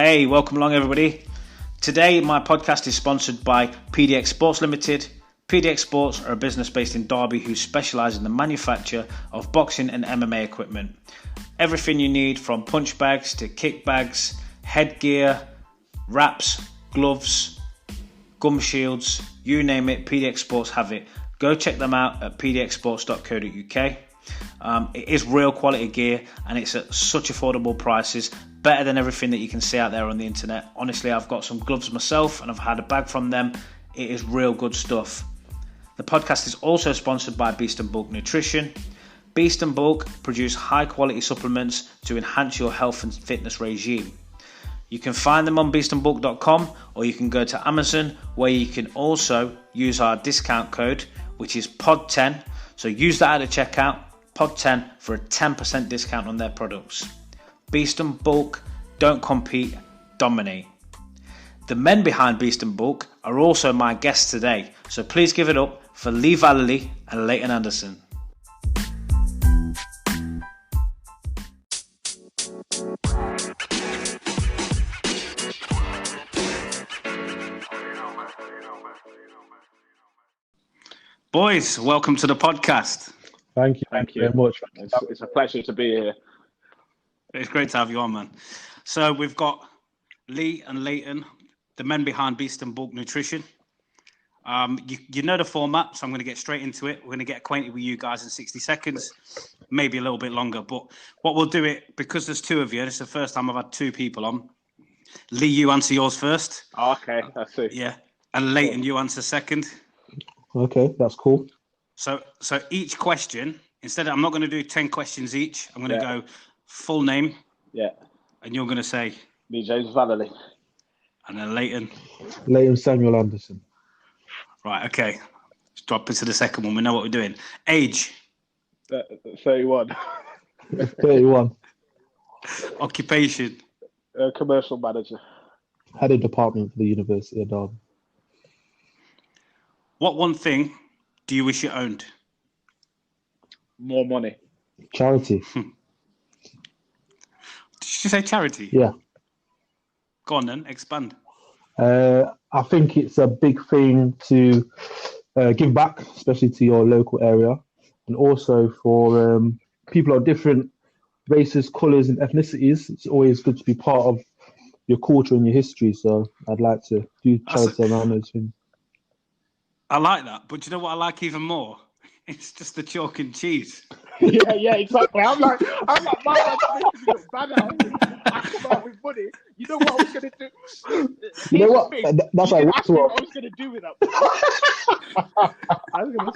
Hey, welcome along everybody. Today my podcast is sponsored by PDX Sports Limited. PDX Sports are a business based in Derby who specialise in the manufacture of boxing and MMA equipment. Everything you need from punch bags to kick bags, headgear, wraps, gloves, gum shields, you name it, PDX Sports have it. Go check them out at pdxsports.co.uk. It is real quality gear and it's at such affordable prices, better than everything that you can see out there on the internet. Honestly, I've got some gloves myself and I've had a bag from them. It is real good stuff. The podcast is also sponsored by Beast and Bulk Nutrition. Beast and Bulk produce high quality supplements to enhance your health and fitness regime. You can find them on beastandbulk.com or you can go to Amazon, where you can also use our discount code, which is POD10. So use that at the checkout, POD10, for a 10% discount on their products. Beast and Bulk, don't compete, dominate. The men behind Beast and Bulk are also my guests today, so please give it up for Leigh Vallely and Leighton Anderson. Boys, welcome to the podcast. Thank you very much. It's a pleasure to be here. It's great to have you on, man. So we've got Leigh and Leighton, the men behind Beast and Bulk Nutrition. You know the format, so I'm going to get straight into it. We're going to get acquainted with you guys in 60 seconds, maybe a little bit longer. But what we'll do it, because there's two of you, this is the first time I've had two people on. Leigh, you answer yours first. Oh, okay, that's it. Yeah. And Leighton, you answer second. Okay, that's cool. So each question, I'm not going to do 10 questions each. I'm going to go full name. Yeah. And you're going to say? Me, James Vallely. And then Leighton? Leighton Samuel Anderson. Right, okay. Let's drop into the second one. We know what we're doing. Age? 31. 31. Occupation? Commercial manager. Head of department for the University of Derby. What one thing do you wish you owned? More money. Charity. Did you say charity? Yeah. Go on then, expand. I think it's a big thing to give back, especially to your local area, and also for people of different races, colours, and ethnicities. It's always good to be part of your culture and your history. So I'd like to do charity around those things. I like that, but you know what I like even more? It's just the chalk and cheese. yeah, exactly. I'm like, my man's making me look bad at him. I come out with money. You know what I was going to do? You know what? That's like what I was going to do with that. I was going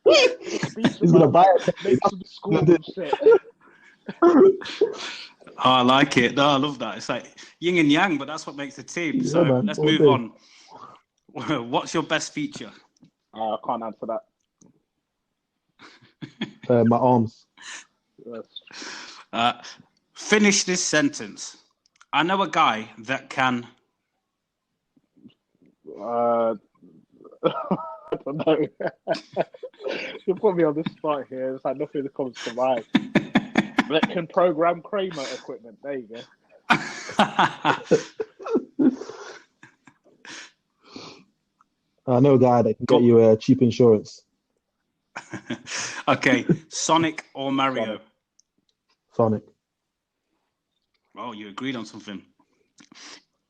to... He's going to buy it. Make some school shit. Oh, I like it. No, I love that. It's like yin and yang, but that's what makes the team. So let's move on. What's your best feature? I can't answer that. My arms. Finish this sentence. I know a guy that can... I don't know. You put me on the spot here. It's like nothing that comes to mind. That can program Kramer equipment. There you go. I know a guy that can get you cheap insurance. Okay, Sonic or Mario? Sonic. Oh, you agreed on something.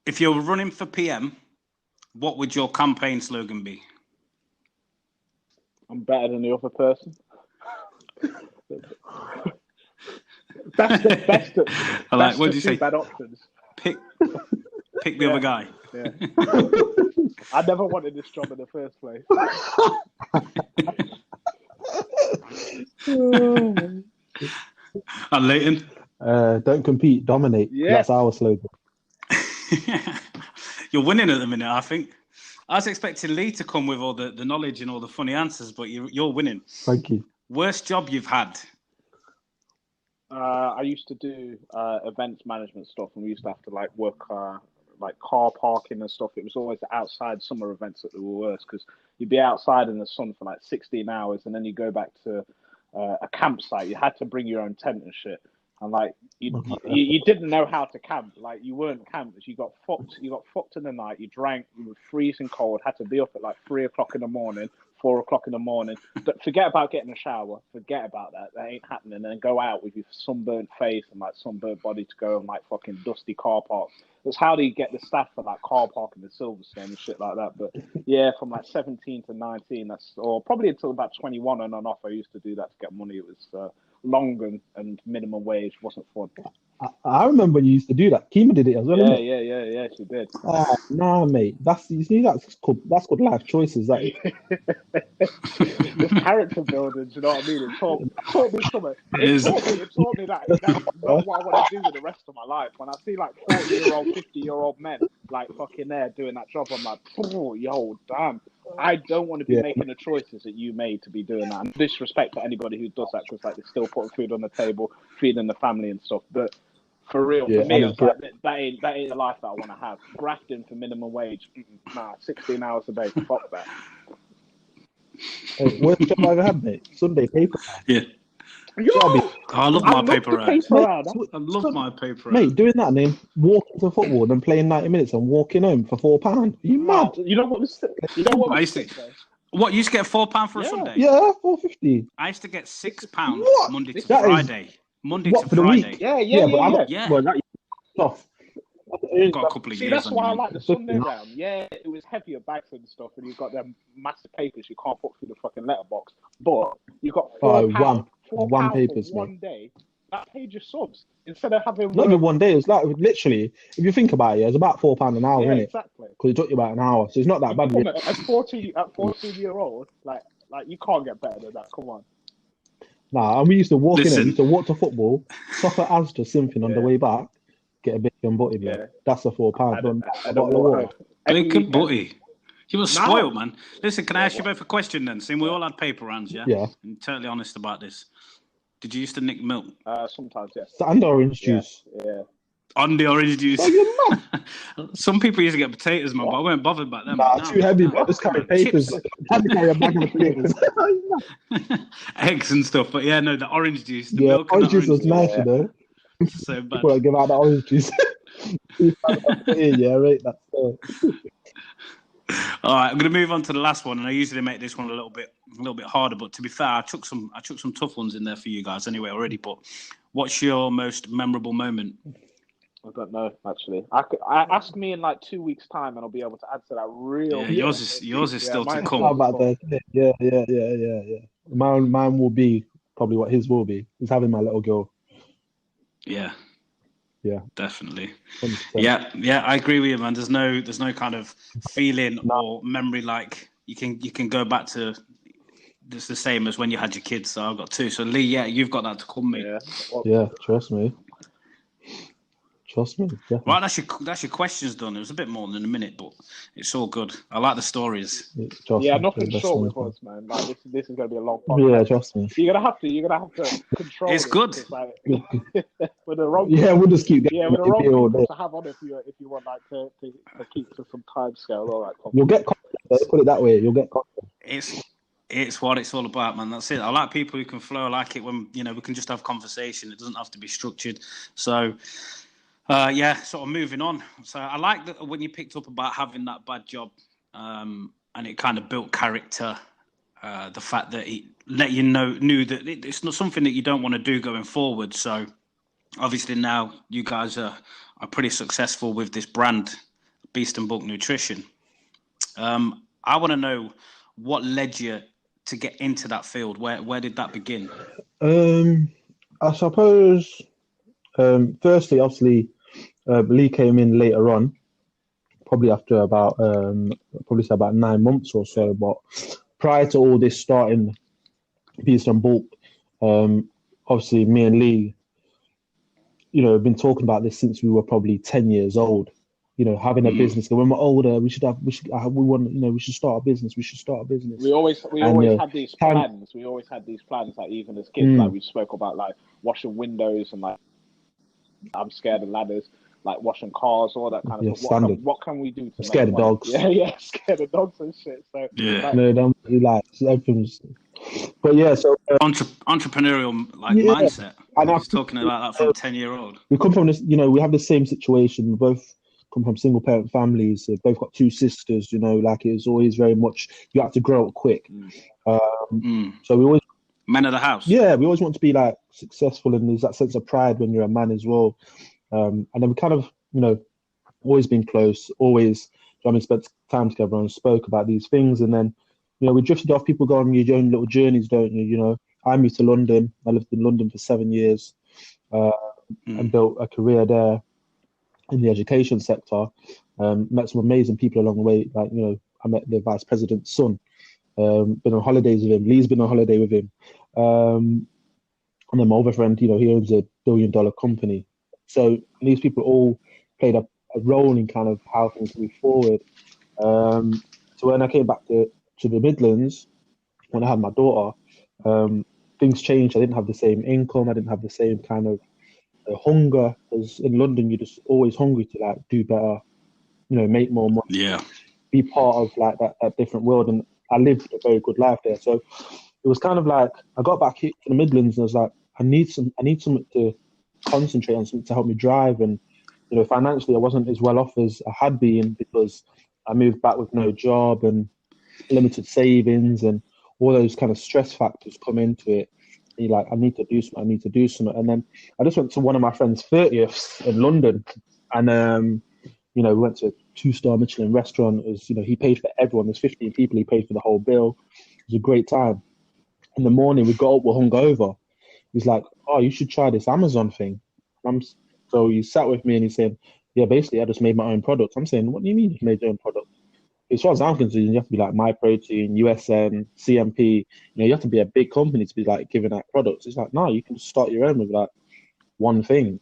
If you're running for PM, what would your campaign slogan be? I'm better than the other person. That's the best. I like. What did you say? Bad options. Pick the other guy. Yeah. I never wanted this job in the first place. And Leighton? Don't compete, dominate. Yeah. That's our slogan. You're winning at the minute, I think. I was expecting Leigh to come with all the knowledge and all the funny answers, but you're winning. Thank you. Worst job you've had? I used to do events management stuff, and we used to have to work like car parking and stuff. It was always the outside summer events that were worse, because you'd be outside in the sun for 16 hours, and then you go back to a campsite. You had to bring your own tent and shit. and like you didn't know how to camp. Like you weren't campers. You got fucked. You got fucked in the night. You drank. You were freezing cold. Had to be up at like 3 o'clock in the morning, 4 o'clock in the morning. But forget about getting a shower. Forget about that. That ain't happening. And go out with your sunburnt face and like sunburnt body to go on like fucking dusty car parks. That's how do you get the staff for like car parking in Silverstone and shit like that. But yeah, from like 17 to 19, or probably until about 21 and on off, I used to do that to get money. It was long and minimum wage, wasn't fun. I remember when you used to do that. Kima did it as well. Yeah, she did. Oh, nah, mate. That's good life choices. That This character building, do you know what I mean? It taught me something. It taught me that that's not what I want to do with the rest of my life. When I see like 40-year-old, 50-year-old men like fucking there doing that job, I'm like, oh, yo, damn. I don't want to be making the choices that you made to be doing that. And disrespect to anybody who does that, because like they're still putting food on the table, feeding the family and stuff. But for real, for me, it's like that ain't the life that I want to have. Grafting for minimum wage, 16 hours a day, fuck that. Hey, worst job I ever had, mate. Sunday paper. Yeah. I love my paper round. I love my paper round. Mate, doing that and then walking to football and then playing 90 minutes and walking home for £4. Are you mad? You know what was What, you used to get £4 for a Sunday? Yeah, £4.50. I used to get £6 Monday to Friday. Monday to Friday. Yeah. Well, that tough. Got a couple of years. That's why I like the Sunday round. Yeah, it was heavier bags and stuff, and you've got them massive papers you can't put through the fucking letterbox. But you got £4 one papers, for one day. That paid your subs instead of having. Not even one day. It's like literally, if you think about it, it's about £4 an hour, isn't it? Exactly. Because it took you about an hour, so it's not that bad. At 14-year-old, like you can't get better than that. Come on. Nah, and we used to walk in. We used to walk to football, stop at Asda something on the way back, get a bacon butty. Yeah. That's a £4. Bacon butty. You were spoiled, man. Listen, can I ask you both a question then? Seeing we all had paper rounds, yeah? Yeah. I'm totally honest about this. Did you used to nick milk? Sometimes, yes. And orange juice. Yeah. On the orange juice. Oh, you're mad. Some people used to get potatoes, man, but I weren't bothered about them. Nah, too heavy, but just carry papers. I had to carry a bag of potatoes. Eggs and stuff, but yeah, no, the orange juice. The milk orange juice was nice, you know. So bad. People give out the orange juice. Yeah, right. That's all right, I'm going to move on to the last one, and I usually make this one a little bit harder. But to be fair, I took some tough ones in there for you guys anyway already. But what's your most memorable moment? I don't know, actually. I ask me in like 2 weeks' time, and I'll be able to answer that real. Yeah, yours is still to come. How about that? Yeah. Mine will be probably what his will be. Is having my little girl. Yeah. Yeah, definitely. 100%. Yeah, I agree with you, man. There's no kind of feeling or memory like you can go back to. It's the same as when you had your kids. So I've got two. So Leigh, you've got that to come, mate. Yeah, trust me. Definitely. Right, that's your questions done. It was a bit more than a minute, but it's all good. I like the stories. Nothing short with us, man. Like this is gonna be a long podcast. Yeah, trust me. You're gonna have to control. It's good. Like, with the wrong. Yeah, we'll just keep. With the wrong people to have on if you want like to keep to some time scale. All right. You'll get content. Put it that way. You'll get content. It's what it's all about, man. That's it. I like people who can flow. I like it when we can just have conversation. It doesn't have to be structured. So. Sort of moving on. So I like that when you picked up about having that bad job, and it kind of built character. The fact that it let you knew that it's not something that you don't want to do going forward. So obviously now you guys are pretty successful with this brand, Beast and Bulk Nutrition. I want to know what led you to get into that field. Where did that begin? I suppose. Firstly, obviously, Leigh came in later on, probably after about 9 months or so. But prior to all this starting, Beast and Bulk, obviously me and Leigh, have been talking about this since we were probably 10 years old. Having a business. When we're older, we should start a business. We should start a business. We always had these plans. We always had these plans. Like even as kids, like we spoke about like washing windows and like. I'm scared of ladders, like washing cars, all that kind of stuff. What can we do to scared of dogs? Yeah, scared of dogs and shit. So everything's But yeah, so Entrepreneurial yeah, mindset. and He's talking about that from a 10-year-old. we come from this, we have the same situation. We both come from single parent families. We've both got two sisters, like it's always very much, you have to grow up quick. So we always, Men of the house. yeah, we always want to be like successful, and there's that sense of pride when you're a man as well. And then we kind of, always been close, always, spent time together and spoke about these things. And then, we drifted off. People go on your own little journeys, don't you? I moved to London. I lived in London for 7 years. And built a career there in the education sector. Met some amazing people along the way. Like, I met the vice president's son. Been on holidays with him. Leigh's been on holiday with him. And then my other friend, he owns $1 billion company. So these people all played a role in kind of how things move forward. So when I came back to the Midlands, when I had my daughter, things changed. I didn't have the same income. I didn't have the same kind of hunger, because in London you're just always hungry to like do better, make more money, be part of like that different world. And I lived a very good life there, so it was kind of like I got back here to the Midlands and I was like, I need something to concentrate on, something to help me drive. And financially I wasn't as well off as I had been, because I moved back with no job and limited savings, and all those kind of stress factors come into it. You're like, I need to do something. And then I just went to one of my friend's 30ths in London, and we went to a 2-star Michelin restaurant. It was, he paid for everyone. There's 15 people. He paid for the whole bill. It was a great time. In the morning, we got up, we're hungover. He's like, "Oh, you should try this Amazon thing." So he sat with me and he said, "Yeah, basically, I just made my own product." I'm saying, "What do you mean you made your own product?" As far as I'm concerned, you have to be like MyProtein, USN, CMP. You have to be a big company to be like giving out products. It's like, no, you can start your own with like one thing.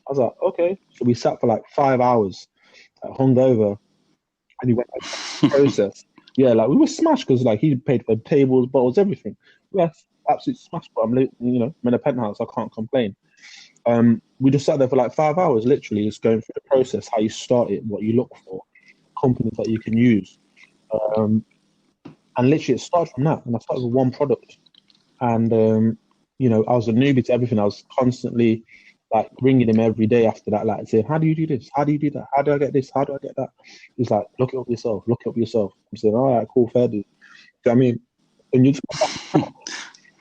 I was like, okay. So we sat for like 5 hours, hungover, and he went like the process. Yeah, like we were smashed because like he paid for tables, bottles, everything. We were absolutely smashed. But I'm in a penthouse. I can't complain. We just sat there for like 5 hours, literally just going through the process, how you start it, what you look for, companies that you can use. And literally it started from that. And I started with one product. And, I was a newbie to everything. I was constantly like ringing him every day after that, like saying, "How do you do this? How do you do that? How do I get this? How do I get that?" He's like, "Look it up yourself. Look it up yourself." I'm saying, "All right, cool, fair dude." Do you know what I mean? And you just,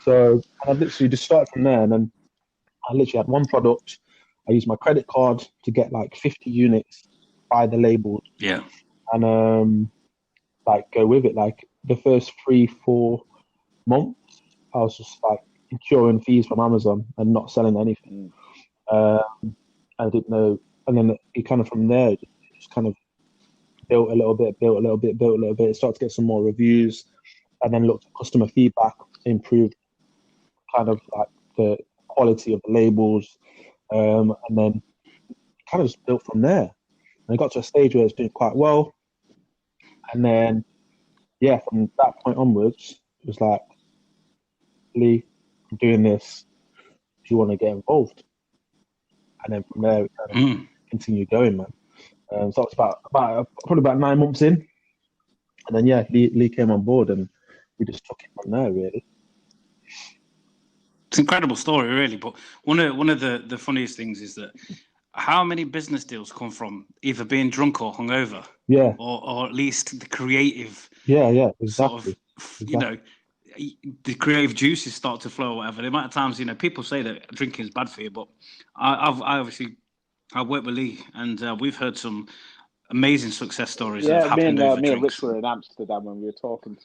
so I literally just started from there. And then I literally had one product. I used my credit card to get like 50 units, buy the labels. Yeah. And like go with it. Like the first 3-4 months, I was just like incurring fees from Amazon and not selling anything. I didn't know, and then it kind of from there just kind of built a little bit, started to get some more reviews, and then looked at customer feedback, improved kind of like the quality of the labels, and then kind of just built from there. And it got to a stage where it's doing quite well, and then yeah, from that point onwards, it was like, "Leigh, I'm doing this. Do you want to get involved?" And then from there, we kind of continued going, man. So it's about probably about 9 months in, and then yeah, Leigh came on board, and we just took it from there, really. It's an incredible story, really. But one of the funniest things is that how many business deals come from either being drunk or hungover, Yeah, or at least the creative, yeah, exactly. sort of, the creative juices start to flow or whatever. The amount of times, people say that drinking is bad for you, but I worked with Leigh, and we've heard some amazing success stories that have happened over me and drinks. Rich were in Amsterdam when we were talking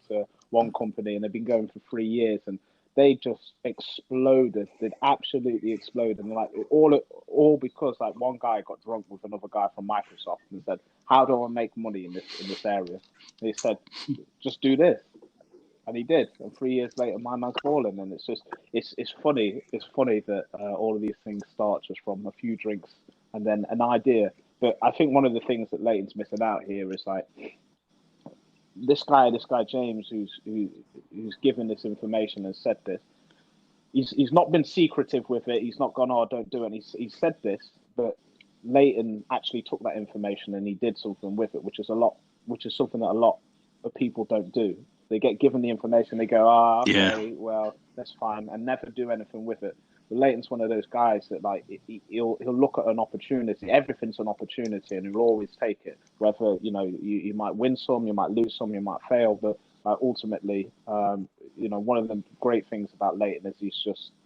to one company, and they've been going for 3 years, and they just exploded. They'd absolutely exploded, and like all because like one guy got drunk with another guy from Microsoft and said, "How do I make money in this area?" And he said, "Just do this." And he did, and 3 years later, my man's balling. And it's just, it's funny that all of these things start just from a few drinks and then an idea. But I think one of the things that Leighton's missing out here is like this guy James, who's given this information and said this. He's not been secretive with it. He's not gone, "Oh, don't do it." He's said this, but Leighton actually took that information and he did something with it, which is something that a lot of people don't do. They get given the information, they go, Yeah. okay, well, that's fine, and never do anything with it. But Leighton's one of those guys that like he'll look at an opportunity. Everything's an opportunity, and he'll always take it. Whether you might win some, you might lose some, you might fail, but ultimately, one of the great things about Leighton is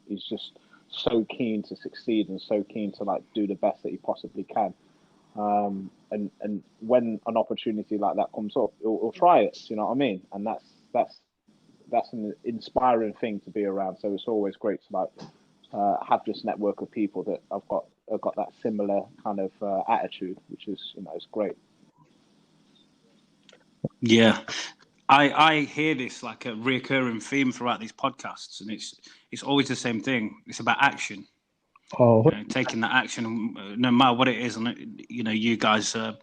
he's just so keen to succeed and so keen to like do the best that he possibly can. And when an opportunity like that comes up, he'll try it. You know what I mean? And that's an inspiring thing to be around. So it's always great to like have this network of people that have got that similar kind of attitude, which is it's great. Yeah. I hear this like a recurring theme throughout these podcasts, and it's always the same thing. It's about action. Taking that action, no matter what it is. And you guys have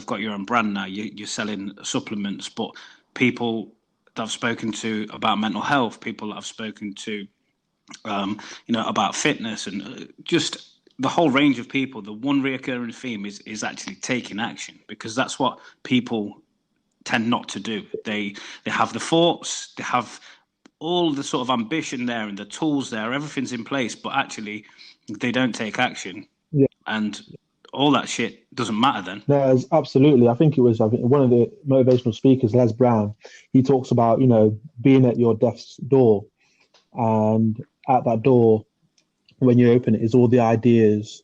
got your own brand now. You're selling supplements, but people that I've spoken to about mental health, people that I've spoken to, about fitness, and just the whole range of people. The one recurring theme is actually taking action, because that's what people tend not to do. They have the thoughts, they have all the sort of ambition there and the tools there, everything's in place, but actually they don't take action. Yeah. And all that shit doesn't matter then. No, absolutely. I think one of the motivational speakers, Les Brown, he talks about, being at your death's door, and at that door, when you open it, is all the ideas,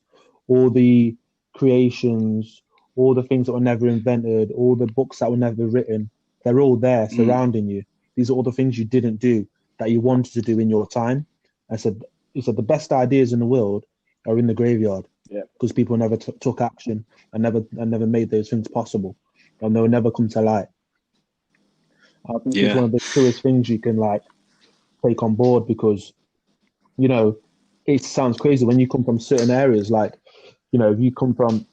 all the creations, all the things that were never invented, all the books that were never written. They're all there surrounding you. These are all the things you didn't do that you wanted to do in your time. He said the best ideas in the world are in the graveyard, because people never took action and never made those things possible, and they'll never come to light. I think it's one of the truest things you can like take on board, because it sounds crazy when you come from certain areas, like if you come from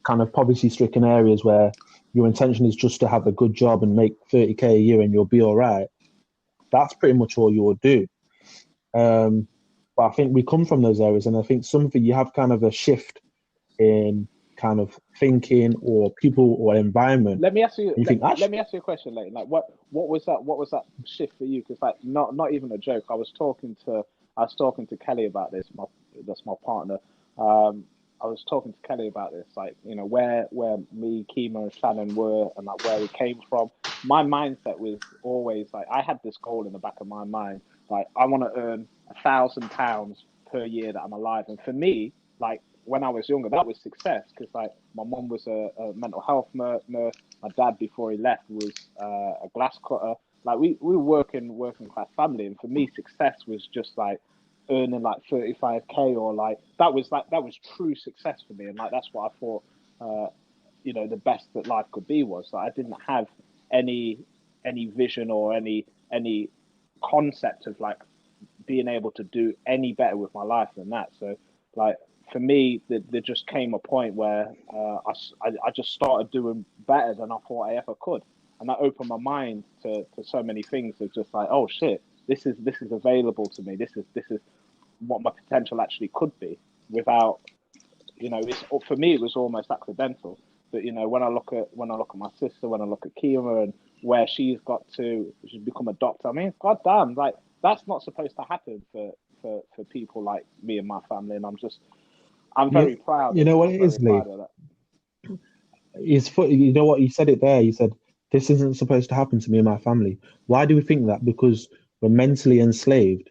kind of poverty-stricken areas where your intention is just to have a good job and make 30k a year and you'll be all right. That's pretty much all you will do. But I think we come from those areas, and I think something you have kind of a shift in kind of thinking or people or environment. Let me ask you. Let me ask you a question, Leighton. Like, what was that shift for you? Because like, not even a joke. I was talking to Kelly about this. That's my partner. I was talking to Kelly about this, like, where me, Kima, and Shannon were, and like where we came from. My mindset was always like, I had this goal in the back of my mind, like I want to earn £1,000 per year that I'm alive. And for me, like when I was younger, that was success, because like my mum was a mental health nurse. My dad, before he left, was a glass cutter. Like we were working class family, and for me, success was just like earning like 35k, or like that was true success for me. And like that's what I thought the best that life could be was. Like I didn't have any vision or any concept of like being able to do any better with my life than that. So like for me, there just came a point where I just started doing better than I thought I ever could, and that opened my mind to so many things. Of just like, oh shit, this is available to me. This is what my potential actually could be, without for me it was almost accidental. But when I look at my sister, when I look at Kima and where she's got to, she's become a doctor. I mean, goddamn, like that's not supposed to happen for people like me and my family, and I'm very proud. You know what it is, Leigh? It's funny. You know what, you said it there. You said this isn't supposed to happen to me and my family. Why do we think that? Because we're mentally enslaved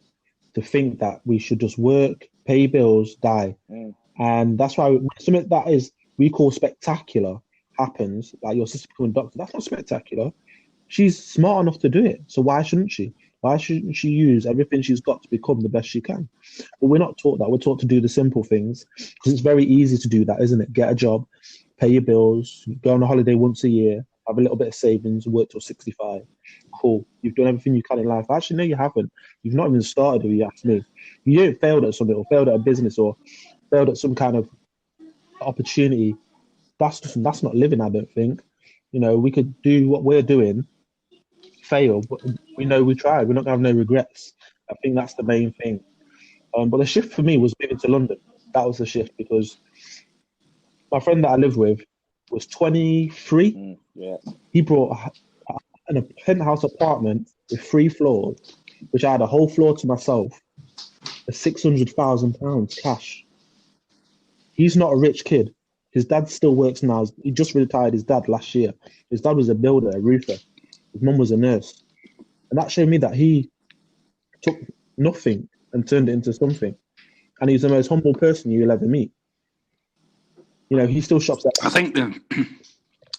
to think that we should just work, pay bills, die. And that's why something that is we call spectacular happens, like your sister becoming a doctor. That's not spectacular. She's smart enough to do it. So why shouldn't she? Why shouldn't she use everything she's got to become the best she can? But we're not taught that. We're taught to do the simple things, because it's very easy to do that, isn't it? Get a job, pay your bills, go on a holiday once a year, have a little bit of savings, work till 65. Cool. You've done everything you can in life. Actually, no, you haven't. You've not even started, if you ask me. You haven't failed at something, or failed at a business, or failed at some kind of opportunity. That's not living, I don't think. We could do what we're doing, fail, but we know we tried. We're not going to have no regrets. I think that's the main thing. But the shift for me was moving to London. That was the shift, because my friend that I live with was 23. Yeah. He brought in a penthouse apartment with 3 floors, which I had a whole floor to myself, for £600,000 cash. He's not a rich kid. His dad still works now. He just retired his dad last year. His dad was a builder, a roofer. His mum was a nurse. And that showed me that he took nothing and turned it into something. And he's the most humble person you'll ever meet. You know, he still shops at... I think that...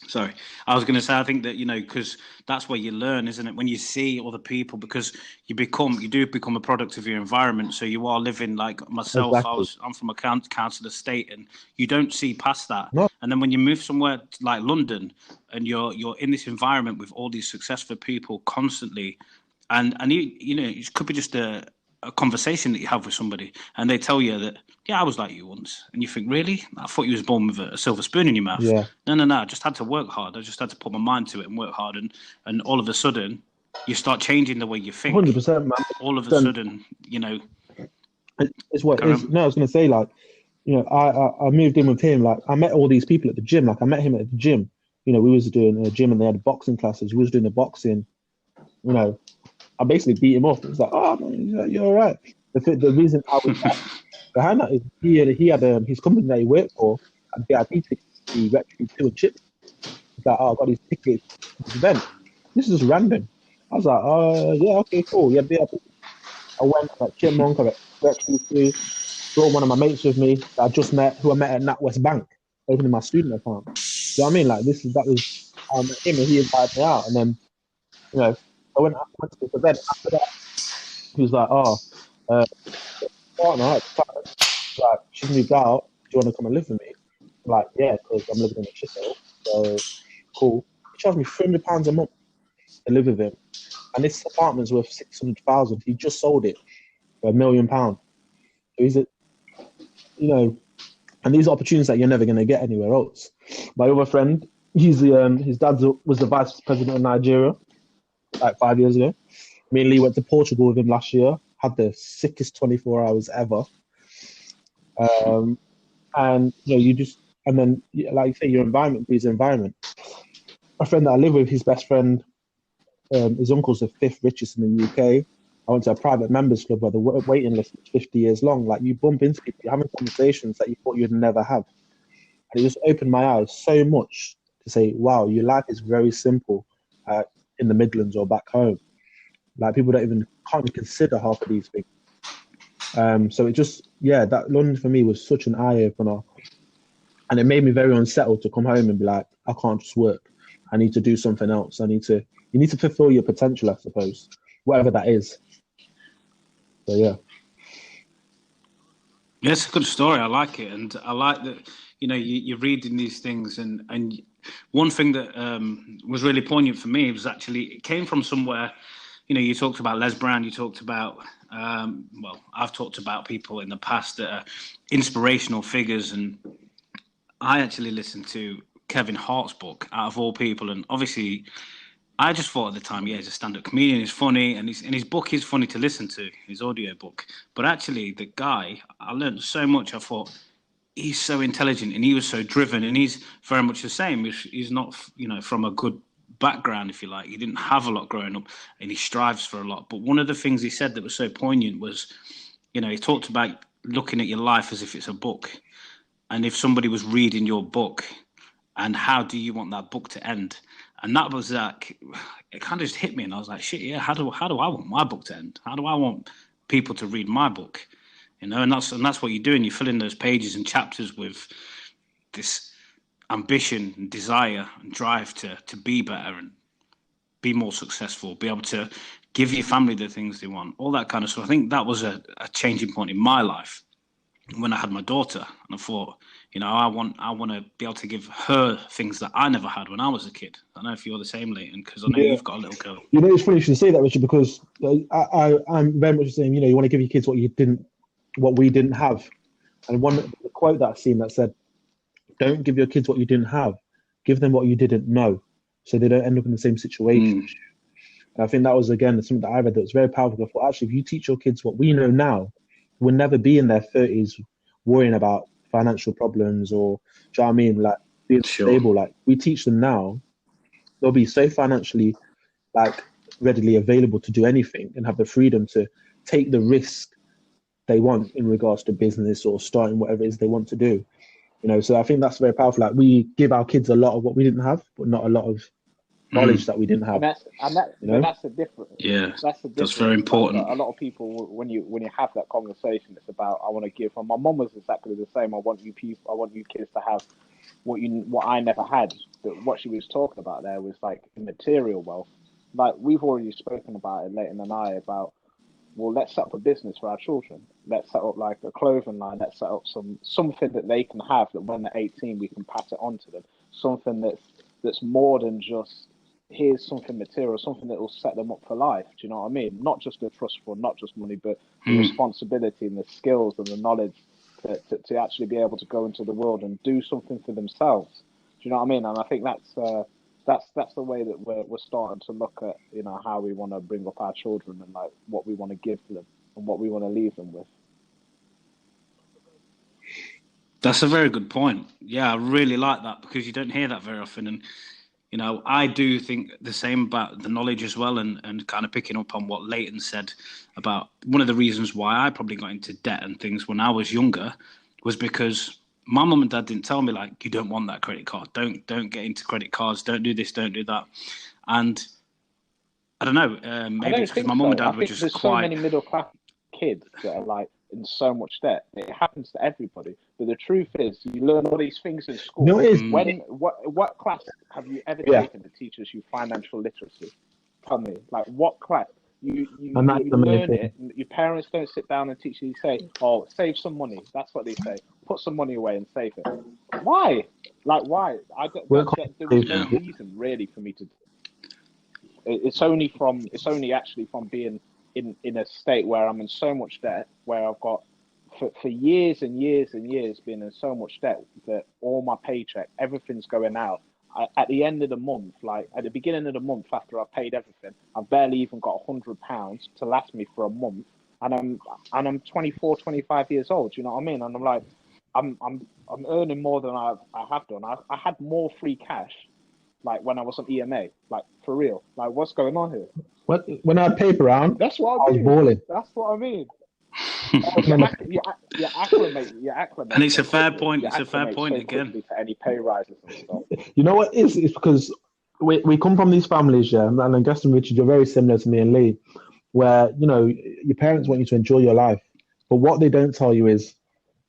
Sorry, I was going to say, I think that, you know, because that's where you learn, isn't it? When you see other people, because you do become a product of your environment. So you are living like myself. Exactly. I'm from a council estate, and you don't see past that. No. And then when you move somewhere like London, and you're in this environment with all these successful people constantly, and you know, it could be just a conversation that you have with somebody, and they tell you that, yeah, I was like you once, and you think, really? I thought you was born with a silver spoon in your mouth. Yeah. No. I just had to work hard. I just had to put my mind to it and work hard, and all of a sudden, you start changing the way you think. 100%, man. All of a sudden, you know. It's what it is. No, I was going to say, like, you know, I moved in with him. Like, I met all these people at the gym. Like, I met him at the gym. You know, we was doing a gym, and they had boxing classes. We was doing the boxing. You know, I basically beat him up. It was like, oh, man, you're all right. The reason I was behind that is he had his company that he worked for had VIP tickets to the Retro 2 and Chips. He's like, oh, I got these tickets to this event. This is just random. I was like, yeah, okay, cool. Yeah, VIP. I went at Chipmunk, I went Retro 2, brought one of my mates with me that I just met, who I met at NatWest Bank, opening my student account. Do you know what I mean? Like, that was him, and he invited me out. And then, you know, I went to this event. After that, he was like, partner, like, she's moved out. Do you want to come and live with me? I'm like, yeah, because I'm living in a shithole. So, cool. He charged me £300 a month to live with him. And this apartment's worth £600,000. He just sold it for £1 million. So he's you know, and these are opportunities that you're never going to get anywhere else. My other friend, his dad was the vice president of Nigeria, like 5 years ago. Me and Leigh went to Portugal with him last year. Had the sickest 24 hours ever. And you know, and then, like you say, your environment breeds environment. My friend that I live with, his best friend, his uncle's the 5th richest in the UK. I went to a private members club where the waiting list was 50 years long. Like, you bump into people, you're having conversations that you thought you'd never have. And it just opened my eyes so much to say, wow, your life is very simple in the Midlands or back home. Like, people can't even consider half of these things. So it just, that London for me was such an eye-opener. And it made me very unsettled to come home and be like, I can't just work. I need to do something else. You need to fulfill your potential, I suppose, whatever that is. So, yeah. Yeah, it's a good story. I like it. And I like that, you know, you're reading these things. And one thing that was really poignant for me was actually, it came from somewhere. You know, you talked about Les Brown, you talked about, I've talked about people in the past that are inspirational figures. And I actually listened to Kevin Hart's book, out of all people. And obviously, I just thought at the time, he's a stand-up comedian, he's funny, and his book is funny to listen to, his audio book. But actually, the guy, I learned so much. I thought, he's so intelligent, and he was so driven, and he's very much the same. He's not, you know, from a good background, if you like. He didn't have a lot growing up, and he strives for a lot. But one of the things he said that was so poignant was, you know, he talked about looking at your life as if it's a book, and if somebody was reading your book, and how do you want that book to end? And that was like, it kind of just hit me, and I was like, shit, yeah, how do I want my book to end? How do I want people to read my book? You know, and that's what you're doing. You fill in those pages and chapters with this ambition and desire and drive to be better and be more successful, be able to give your family the things they want, all that kind of stuff. I think that was a changing point in my life when I had my daughter, and I thought, you know, I want to be able to give her things that I never had when I was a kid. I don't know if you're the same, Leighton, because I know you've got a little girl. You know, it's funny you should say that, Richard, because I'm very much the same. You know, you want to give your kids what we didn't have. And the quote that I've seen that said, "Don't give your kids what you didn't have. Give them what you didn't know, so they don't end up in the same situation." And I think that was, again, something that I read that was very powerful. I thought, actually, if you teach your kids what we know now, we'll never be in their 30s worrying about financial problems or, do you know what I mean, like being stable. Like, we teach them now, they'll be so financially like readily available to do anything and have the freedom to take the risk they want in regards to business or starting whatever it is they want to do. So I think that's very powerful. Like, we give our kids a lot of what we didn't have, but not a lot of knowledge that we didn't have. But that's the difference. Yeah, that's the difference. That's very important. Like, a lot of people, when you have that conversation, it's about, I want to give. And my mum was exactly the same. I want you kids to have what I never had. But what she was talking about there was like immaterial wealth. Like, we've already spoken about it, Leighton and I, about, well, let's set up a business for our children. Let's set up like a clothing line. Let's set up something that they can have, that when they're 18, we can pass it on to them. Something that's more than just, here's something material, something that will set them up for life. Do you know what I mean? Not just a trust fund, not just money, but the responsibility and the skills and the knowledge to actually be able to go into the world and do something for themselves. Do you know what I mean? And I think that's the way that we're starting to look at, how we want to bring up our children and like what we want to give to them and what we want to leave them with. That's a very good point. Yeah, I really like that, because you don't hear that very often. And, I do think the same about the knowledge as well, and kind of picking up on what Leighton said about one of the reasons why I probably got into debt and things when I was younger was because my mum and dad didn't tell me, like, you don't want that credit card. Don't get into credit cards. Don't do this. Don't do that. And I don't know. Maybe it's because my mum and dad were just there's quite. So many middle class kids that are like in so much debt. It happens to everybody. But the truth is, you learn all these things in school. No, it is. What class have you ever taken that teaches you financial literacy? Tell me, like, what class? You learn it. Your parents don't sit down and teach you. You say, "Oh, save some money." That's what they say. Put some money away and save it. Why? Like, why? There was no reason really for me to. It's only actually from being in a state where I'm in so much debt, where I've got for years and years and years been in so much debt that all my paycheck, everything's going out. At the end of the month, like at the beginning of the month, after I've paid everything, I've barely even got £100 to last me for a month, and I'm 24, 25 years old. Do you know what I mean? And I'm like, I'm earning more than I have done. I had more free cash, like when I was on EMA, like for real. Like, what's going on here? When I had paper round, that's what I mean. was balling. That's what I mean. You acclimate. And it's a fair point. It's a fair point again. To any pay rises and stuff. You know what is? It's because we come from these families, yeah, and I'm guessing, Richard, you're very similar to me and Leigh, where, your parents want you to enjoy your life. But what they don't tell you is,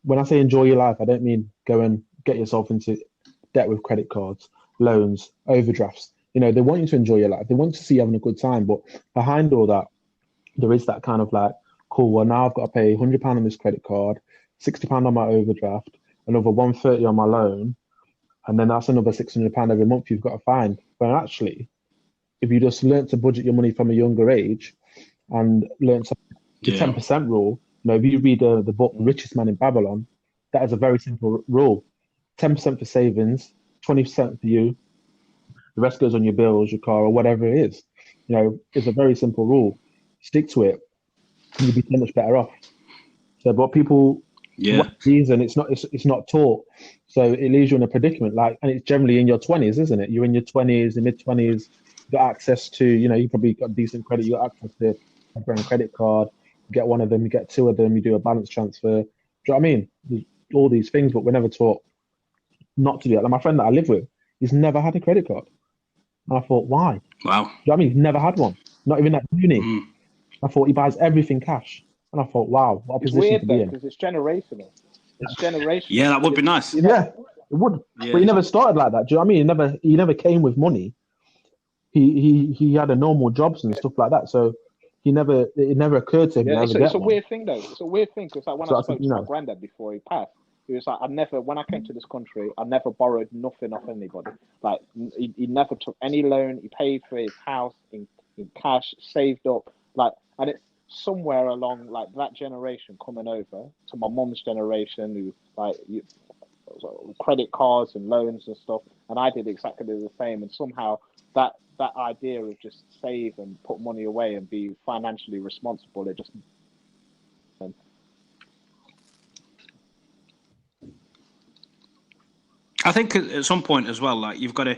when I say enjoy your life, I don't mean go and get yourself into debt with credit cards, loans, overdrafts. They want you to enjoy your life. They want to see you having a good time. But behind all that, there is that kind of like, cool, well, now I've got to pay £100 on this credit card, £60 on my overdraft, another £130 on my loan, and then that's another £600 every month you've got to find. But actually, if you just learn to budget your money from a younger age and learn the 10% rule, if you read the book Richest Man in Babylon, that is a very simple rule. 10% for savings, 20% for you, the rest goes on your bills, your car, or whatever it is. It's a very simple rule. Stick to it, and you'll be so much better off. So, but people, reason it's not taught, so it leaves you in a predicament. Like, and it's generally in your 20s, isn't it? You're in your 20s, the mid-20s. You got access to, you probably got decent credit. You got access to a brand credit card. You get one of them, you get two of them. You do a balance transfer. Do you know what I mean? There's all these things, but we're never taught not to do that. Like my friend that I live with, he's never had a credit card. And I thought, why? Wow. Do you know what I mean? He's never had one. Not even at uni. I thought he buys everything cash. And I thought, wow, what a position to be in. Because it's generational. It's generational. Yeah, that would be nice. Yeah, it would. Yeah. But he never started like that. Do you know what I mean? He never came with money. He had a normal jobs and stuff like that. So it never occurred to him. Yeah, it's a weird thing though. It's a weird thing because like when I spoke to my granddad before he passed, he was like, when I came to this country, I never borrowed nothing off anybody. Like, he never took any loan. He paid for his house in cash, saved up. Like, and it's somewhere along like that generation coming over to my mum's generation, who like credit cards and loans and stuff. And I did exactly the same. And somehow that idea of just save and put money away and be financially responsible, it just. I think at some point as well, like you've got to,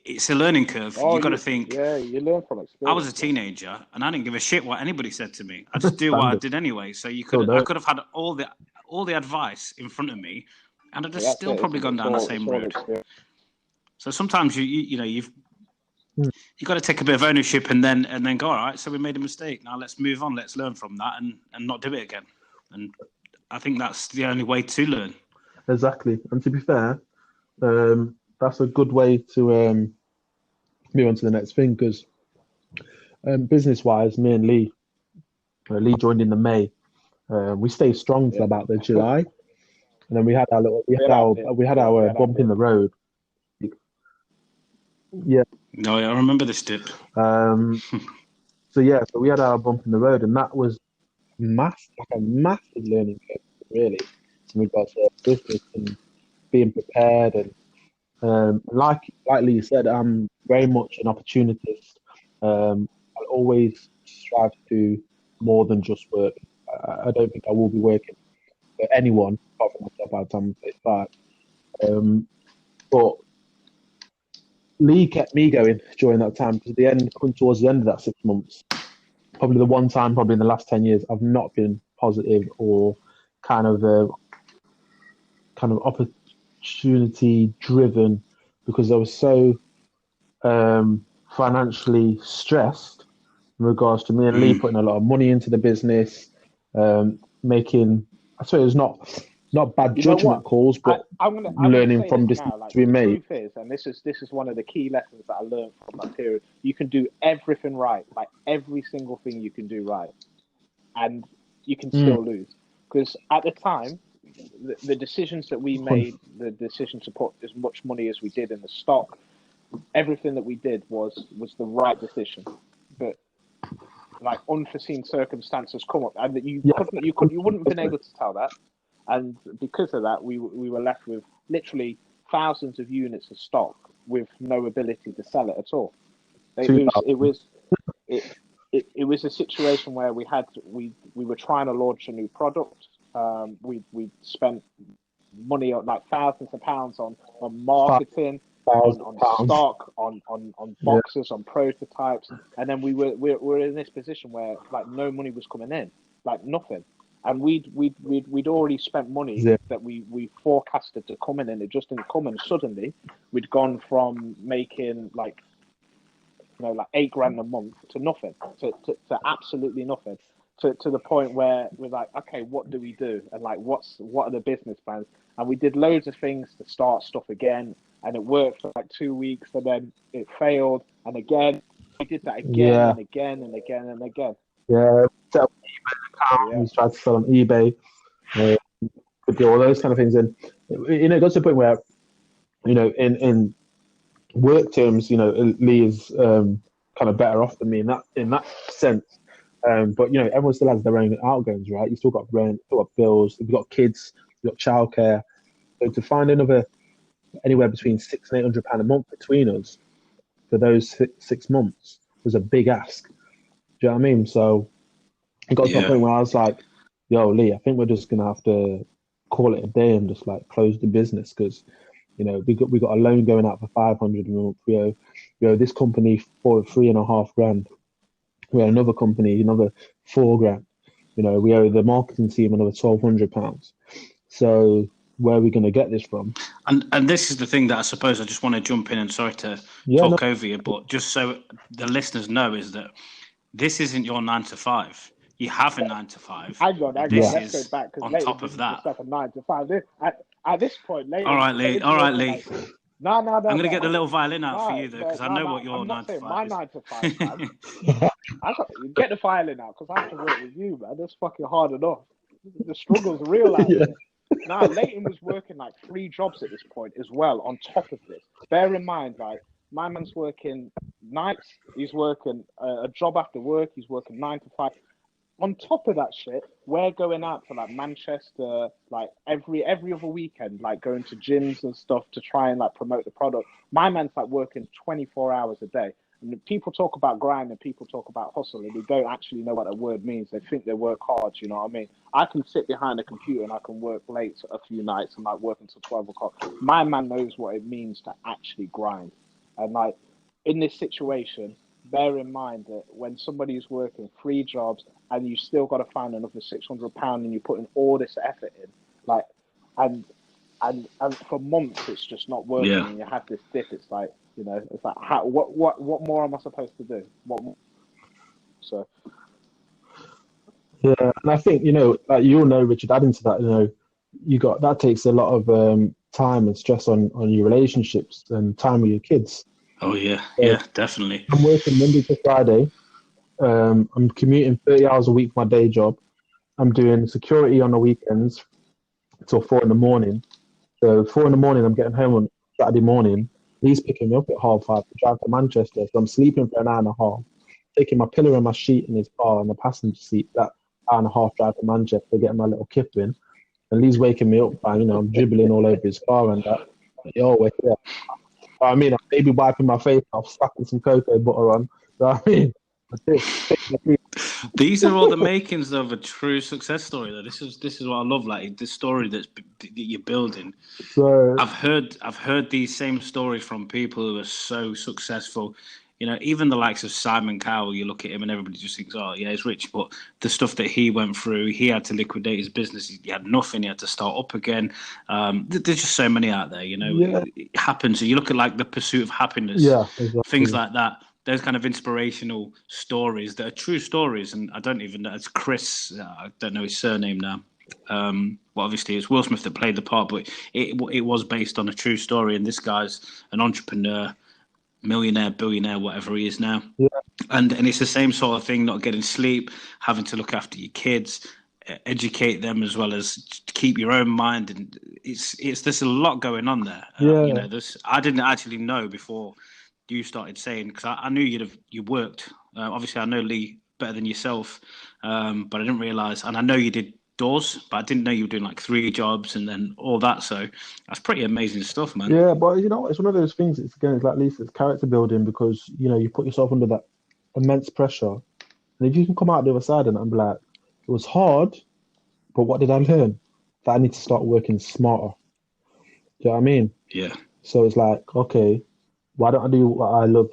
it's a learning curve. Oh, You got to think. Yeah, you learn from experience. I was a teenager, and I didn't give a shit what anybody said to me. I just do what I Standard. did anyway. So I could have had all the advice in front of me, and I'd have still probably gone down the same road. So sometimes you've got to take a bit of ownership and then go, all right, so we made a mistake. Now let's move on. Let's learn from that and not do it again. And I think that's the only way to learn. Exactly. And to be fair, that's a good way to move on to the next thing, because business-wise, me and Leigh joined in the May. We stayed strong till about the July, and then we had our bump in the road. Yeah. No, I remember this dip. So we had our bump in the road, and that was a massive learning curve, really, in regards to business and being prepared. And like Leigh said, I'm very much an opportunist. I'll always strive to do more than just work. I don't think I will be working for anyone apart from myself by the time I'm 35. But Leigh kept me going during that time, because towards the end of that 6 months, probably the one time, probably in the last 10 years, I've not been positive or kind of opportunity driven, because I was so financially stressed in regards to me and Leigh putting a lot of money into the business, making, I suppose, not bad judgment calls, but I'm learning from decisions we made. The truth is, and this is one of the key lessons that I learned from that period, you can do everything right, like every single thing you can do right, and you can still lose. Because at the time, the decisions that we made, the decision to put as much money as we did in the stock, everything that we did was the right decision. But like unforeseen circumstances come up, and you wouldn't have been able to tell that. And because of that, we were left with literally thousands of units of stock with no ability to sell it at all. It was a situation where we were trying to launch a new product. We spent money on like thousands of pounds on marketing, on stock, on boxes, on prototypes, and then we were in this position where like no money was coming in, like nothing. And we'd already spent money that we forecasted to come in, and it just didn't come. And suddenly, we'd gone from making like $8,000 a month to nothing, to absolutely nothing, to the point where we're like, okay, what do we do? And like, what are the business plans? And we did loads of things to start stuff again, and it worked for like 2 weeks, and then it failed, and again we did that again and again and again and again. Yeah, set up an eBay account. We tried to sell on eBay, could do all those kind of things, and it got to the point where, in work terms, Leigh is kind of better off than me in that sense. But everyone still has their own outgoings, right? You still got rent, still got bills, you've got kids, you've got childcare. So to find anywhere between £600 and £800 a month between us for those 6 months was a big ask. Do you know what I mean? So it got to a point where I was like, yo, Leigh, I think we're just going to have to call it a day and just like close the business, because, we got a loan going out for 500 a month. We owe this company for £3,500. We owe another company another £4,000. We owe the marketing team another £1,200. So where are we going to get this from? And this is the thing that I suppose I just want to jump in, and sorry to talk over you, but just so the listeners know, is that this isn't your 9 to 5. You have a 9 to 5. Hang on, let's go back, on top of that. Just a 9 to 5. At this point, Leighton, all right, Leigh. No. I'm going to get the little violin out for you, though, because I know what your 9 to 5 is. My 9 to 5, man. Get the violin out, because I have to work with you, man. That's fucking hard enough. The struggle's real out there. Now, Leighton was working like 3 jobs at this point as well, on top of this. Bear in mind, like, my man's working nights, he's working a job after work, he's working 9 to 5. On top of that shit, we're going out to like Manchester, like every other weekend, like going to gyms and stuff to try and like promote the product. My man's like working 24 hours a day. And people talk about grind and people talk about hustle, and they don't actually know what that word means. They think they work hard, you know what I mean? I can sit behind a computer and I can work late a few nights and like work until 12 o'clock. My man knows what it means to actually grind. And like in this situation, bear in mind that when somebody's working 3 jobs and you still got to find another £600 and you're putting all this effort in, like, and for months it's just not working, and you have this dip. It's like, you know, it's like, what more am I supposed to do? What more? So Yeah, and I think, you know, like you'll know, Richard, adding to that, you know, that takes a lot of time and stress on your relationships and time with your kids. Oh yeah, So yeah, definitely. I'm working Monday to Friday. I'm commuting 30 hours a week for my day job. I'm doing security on the weekends till 4 in the morning. So 4 in the morning, I'm getting home on Saturday morning. He's picking me up at 5:30 to drive to Manchester. So I'm sleeping for an hour and a half, taking my pillow and my sheet in his car in the passenger seat. That hour and a half drive to Manchester, getting my little kip in. And Lee's waking me up by, you know, I'm dribbling all over his car and that. Yo, we're here. I mean, I'm maybe wiping my face off, slapping some cocoa butter on. So I mean, these are all the makings of a true success story. Though this is what I love. Like the story that you're building. So I've heard these same stories from people who are so successful. You know, even the likes of Simon Cowell, you look at him and everybody just thinks, oh, yeah, he's rich. But the stuff that he went through, he had to liquidate his business. He had nothing. He had to start up again. There's just so many out there, you know. Yeah. It happens. So you look at like The Pursuit of Happiness, yeah, exactly. things like that. Those kind of inspirational stories that are true stories. And I don't even know. It's Chris. I don't know his surname now. Well, obviously it's Will Smith that played the part, but it was based on a true story. And this guy's an entrepreneur, millionaire, billionaire, whatever he is now. Yeah. And it's the same sort of thing, not getting sleep, having to look after your kids, educate them as well as keep your own mind. And there's a lot going on there. Yeah. You know, I didn't actually know before you started saying, because I knew you worked. Obviously, I know Leigh better than yourself, but I didn't realise, and I know you did doors, but I didn't know you were doing like 3 jobs and then all that. So that's pretty amazing stuff, man. Yeah, but you know, it's one of those things. It's like at least it's character building, because you know you put yourself under that immense pressure, and if you can come out the other side and be like, it was hard, but what did I learn? That I need to start working smarter. Do you know what I mean? Yeah. So it's like, okay, why don't I do what I love?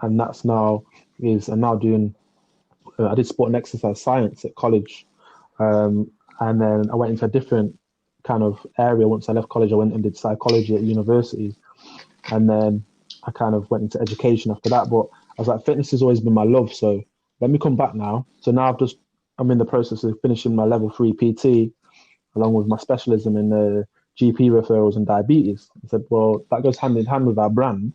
And that's now I'm now doing. I did sport and exercise science at college, and then I went into a different kind of area. Once I left college, I went and did psychology at university, and then I kind of went into education after that. But I was like, fitness has always been my love, so let me come back now. So now I'm in the process of finishing my level 3 PT, along with my specialism in GP referrals and diabetes. I said, well, that goes hand in hand with our brand,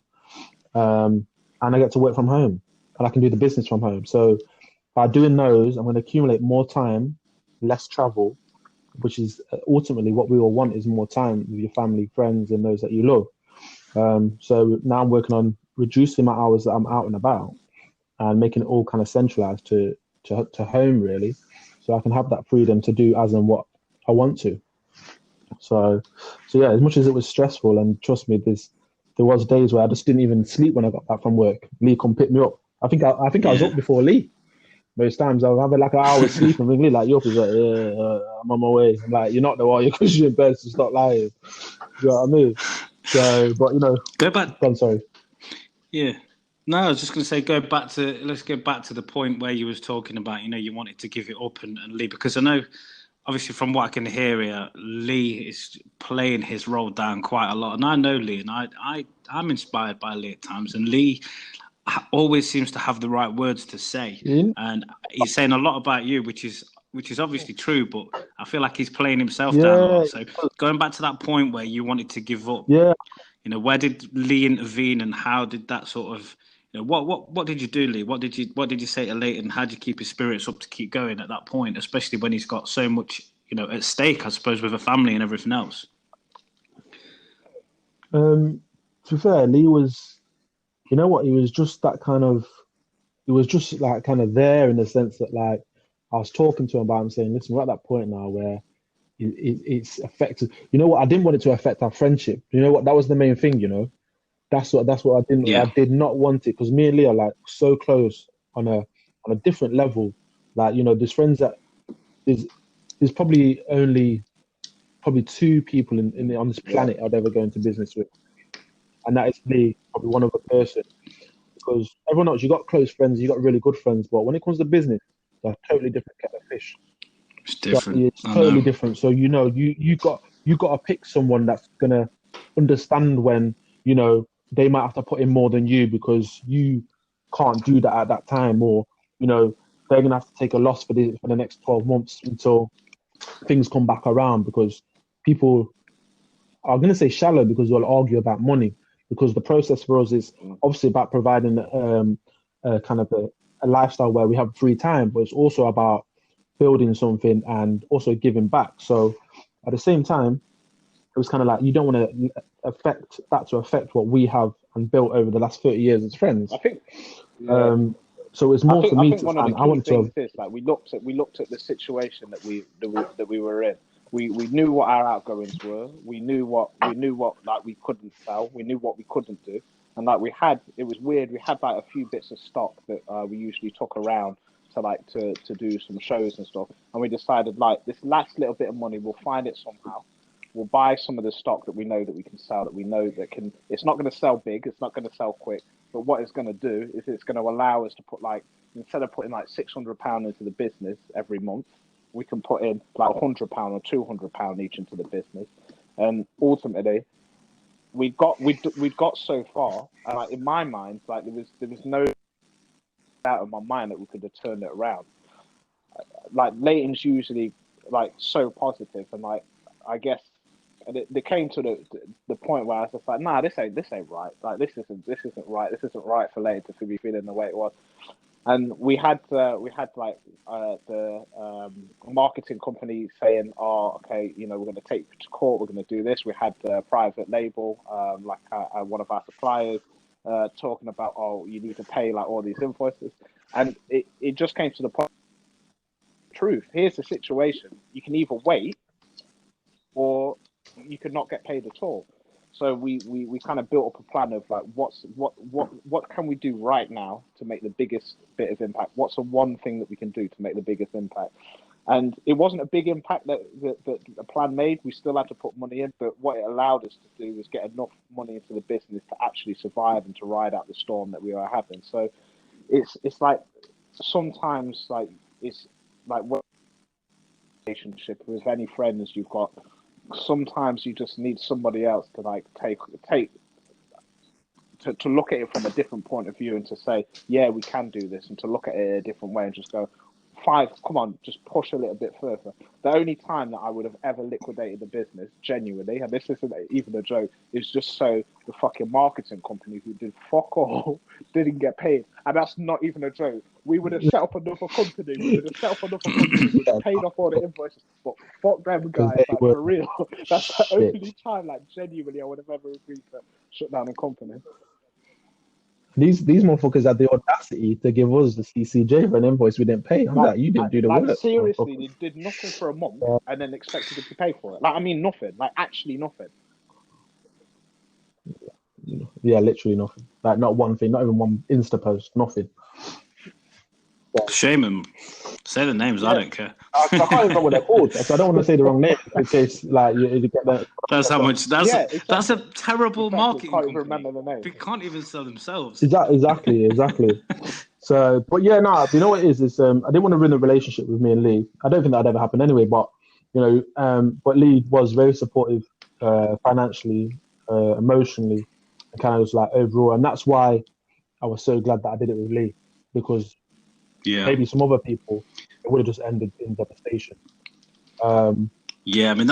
and I get to work from home, and I can do the business from home. So by doing those, I'm going to accumulate more time, less travel, which is ultimately what we all want, is more time with your family, friends, and those that you love. So now I'm working on reducing my hours that I'm out and about and making it all kind of centralized to home, really, so I can have that freedom to do as and what I want to. So yeah, as much as it was stressful, and trust me, there was days where I just didn't even sleep when I got back from work. Leigh come pick me up. I think I was up before Leigh. Most times I was having like an hour's sleep and really like, you're like, I'm on my way. I'm like, you're not though, are you? Because you're in bed, so stop lying. You know what I mean? So, but you know, go back. I'm sorry. Yeah. No, I was just going to say, let's go back to the point where you was talking about, you know, you wanted to give it up and leave, because I know, obviously, from what I can hear here, Leigh is playing his role down quite a lot. And I know Leigh, and I'm inspired by Leigh at times. And Leigh always seems to have the right words to say. Yeah. And he's saying a lot about you, which is obviously true, but I feel like he's playing himself down a lot. So going back to that point where you wanted to give up, you know, where did Leigh intervene, and how did that sort of, you know, what did you do, Leigh? What did you say to Leighton? How did you keep his spirits up to keep going at that point, especially when he's got so much, you know, at stake, I suppose, with a family and everything else? To be fair, Leigh was, you know what, he was just that kind of, he was just like kind of there, in the sense that, like, I was talking to him about him, saying, listen, we're at that point now where it's affected. You know what? I didn't want it to affect our friendship. You know what? That was the main thing. You know, that's what I didn't. Yeah. I did not want it, because me and Leigh are like so close on a different level. Like, you know, there's friends that there's probably only 2 people on this planet I'd ever go into business with, and that is Leigh probably one other person, because everyone else, you got close friends, you got really good friends, but when it comes to business, it's a totally different kettle of fish. It's different. It's totally different. So you got to pick someone that's gonna understand when they might have to put in more than you because you can't do that at that time, or they're gonna have to take a loss for the next 12 months until things come back around, because people are gonna say shallow because they'll argue about money, because the process for us is obviously about providing kind of a lifestyle where we have free time, but it's also about building something and also giving back. So at the same time, it was kind of like you don't want to affect what we have and built over the last 30 years as friends. I think. So it's more for me to. One of the key things is like we looked at the situation that we were in. We knew what our outgoings were. We knew what like we couldn't sell. We knew what we couldn't do, and like it was weird. We had like a few bits of stock that we usually took around to do some shows and stuff, and we decided like this last little bit of money, we'll find it somehow. We'll buy some of the stock that we know that we can sell, that we know that can. It's not going to sell big, it's not going to sell quick, but what it's going to do is it's going to allow us to put like, instead of putting like £600 into the business every month, we can put in like £100 or £200 each into the business, and ultimately we'd got so far, and like in my mind, like there was no out of my mind that we could have turned it around. Like Leighton's usually like so positive, and like I guess, and it came to the point where I was just like, nah, this ain't right. Like this isn't right. This isn't right for Leighton to be feeling the way it was. And we had like the marketing company saying, oh, okay, we're going to take you to court. We're going to do this. We had the private label, like one of our suppliers, talking about, oh, you need to pay like all these invoices, and it just came to the point. Truth. Here's the situation. You can either wait, or you could not get paid at all. So we kind of built up a plan of like what can we do right now to make the biggest bit of impact? What's the one thing that we can do to make the biggest impact? And it wasn't a big impact that the plan made. We still had to put money in, but what it allowed us to do was get enough money into the business to actually survive and to ride out the storm that we were having. So it's like sometimes like it's like relationship with any friends you've got. Sometimes you just need somebody else to like to look at it from a different point of view and to say, yeah, we can do this, and to look at it a different way and just go, come on, just push a little bit further. The only time that I would have ever liquidated the business, genuinely, and this isn't even a joke, is just so the fucking marketing company who did fuck all didn't get paid. And that's not even a joke. We would have set up another company. We would have paid off all the invoices. But fuck them guys, like, for real. That's the only time, like, genuinely, I would have ever agreed to shut down a company. These motherfuckers had the audacity to give us the CCJ for an invoice we didn't pay. I'm like, you didn't do the work. Seriously, they did nothing for a month and then expected to pay for it. Like, I mean, nothing. Like, actually nothing. Yeah, literally nothing. Like, not one thing, not even one Insta post, nothing. Shame them. Say the names. Yeah. I don't care. I can't even remember what they're called, so I don't want to say the wrong name in case like you get that. That's how much. That's a terrible marketing can't company. Remember the name. They can't even sell themselves. Exactly. So, but yeah, you know what it is? I didn't want to ruin the relationship with me and Leigh. I don't think that'd ever happen anyway. But but Leigh was very supportive, financially, emotionally, and kind of was like overall, and that's why I was so glad that I did it with Leigh, because. Yeah. Maybe some other people, it would have just ended in devastation. Yeah, I mean,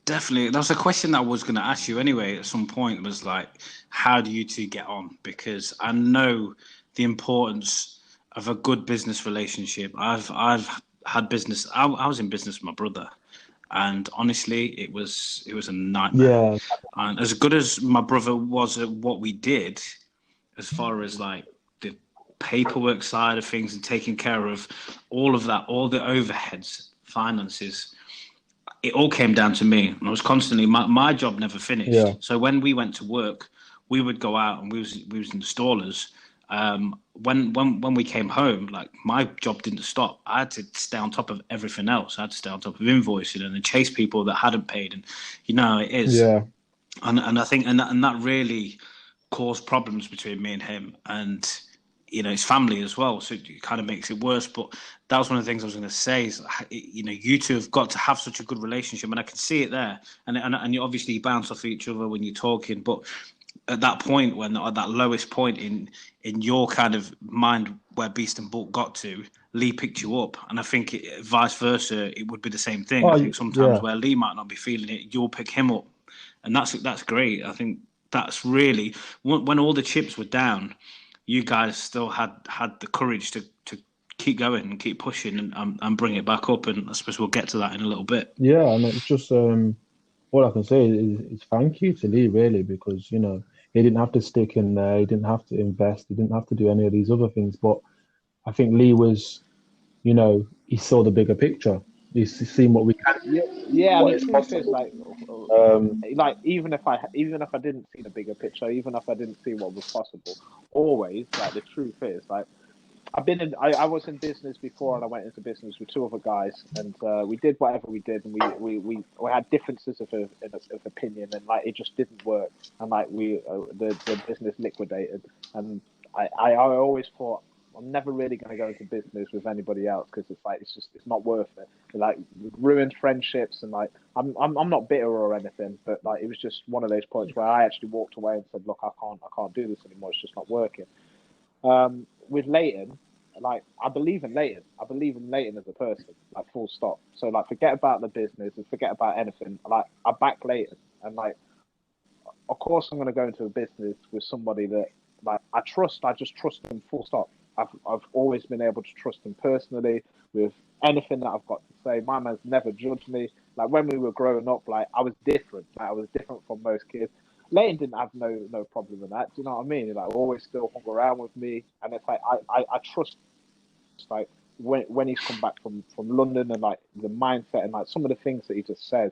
that's a question that I was going to ask you anyway at some point, was like, how do you two get on? Because I know the importance of a good business relationship. I've had business. I was in business with my brother, and honestly, it was a nightmare. Yeah. And as good as my brother was at what we did, as far as like the paperwork side of things and taking care of all of that, all the overheads, finances, it all came down to me. And I was constantly, my job never finished. Yeah. So when we went to work, we would go out and we was installers. When we came home, like, my job didn't stop. I had to stay on top of everything else. I had to stay on top of invoicing and then chase people that hadn't paid. And it is. Yeah. And I think, and that really caused problems between me and him, and his family as well. So it kind of makes it worse. But that was one of the things I was going to say. Is you two have got to have such a good relationship, and I can see it there. And you obviously bounce off each other when you're talking, but at that point, at that lowest point in your kind of mind where Beast and Bulk got to, Leigh picked you up, and I think vice versa, it would be the same thing. I think sometimes where Leigh might not be feeling it, you'll pick him up, and that's great. I think that's really when all the chips were down, you guys still had the courage to keep going and keep pushing and bring it back up, and I suppose we'll get to that in a little bit. Yeah, and it's just all I can say is thank you to Leigh, really, because he didn't have to stick in there, he didn't have to invest, he didn't have to do any of these other things. But I think Leigh was, he saw the bigger picture. He's seen what we can. Yeah. The truth is, like even if I didn't see the bigger picture, even if I didn't see what was possible, always like the truth is like. I was in business before, and I went into business with two other guys, and we did whatever we did, and we had differences of opinion, and like it just didn't work, and like the business liquidated, and I always thought I'm never really going to go into business with anybody else because it's not worth it. Like ruined friendships, and like I'm not bitter or anything, but like it was just one of those points where I actually walked away and said, look, I can't do this anymore. It's just not working. With Leighton, like I believe in Leighton. I believe in Leighton as a person, like full stop. So like forget about the business and forget about anything. Like I back Leighton, and like of course I'm going to go into a business with somebody that like I trust. I just trust him full stop. I've always been able to trust him personally with anything that I've got to say. My man's never judged me. Like when we were growing up, like I was different. Like I was different from most kids. Leighton didn't have no problem with that. Do you know what I mean? He, like always still hung around with me, and it's like I trust. Like when he's come back from London, and like the mindset and like some of the things that he just says,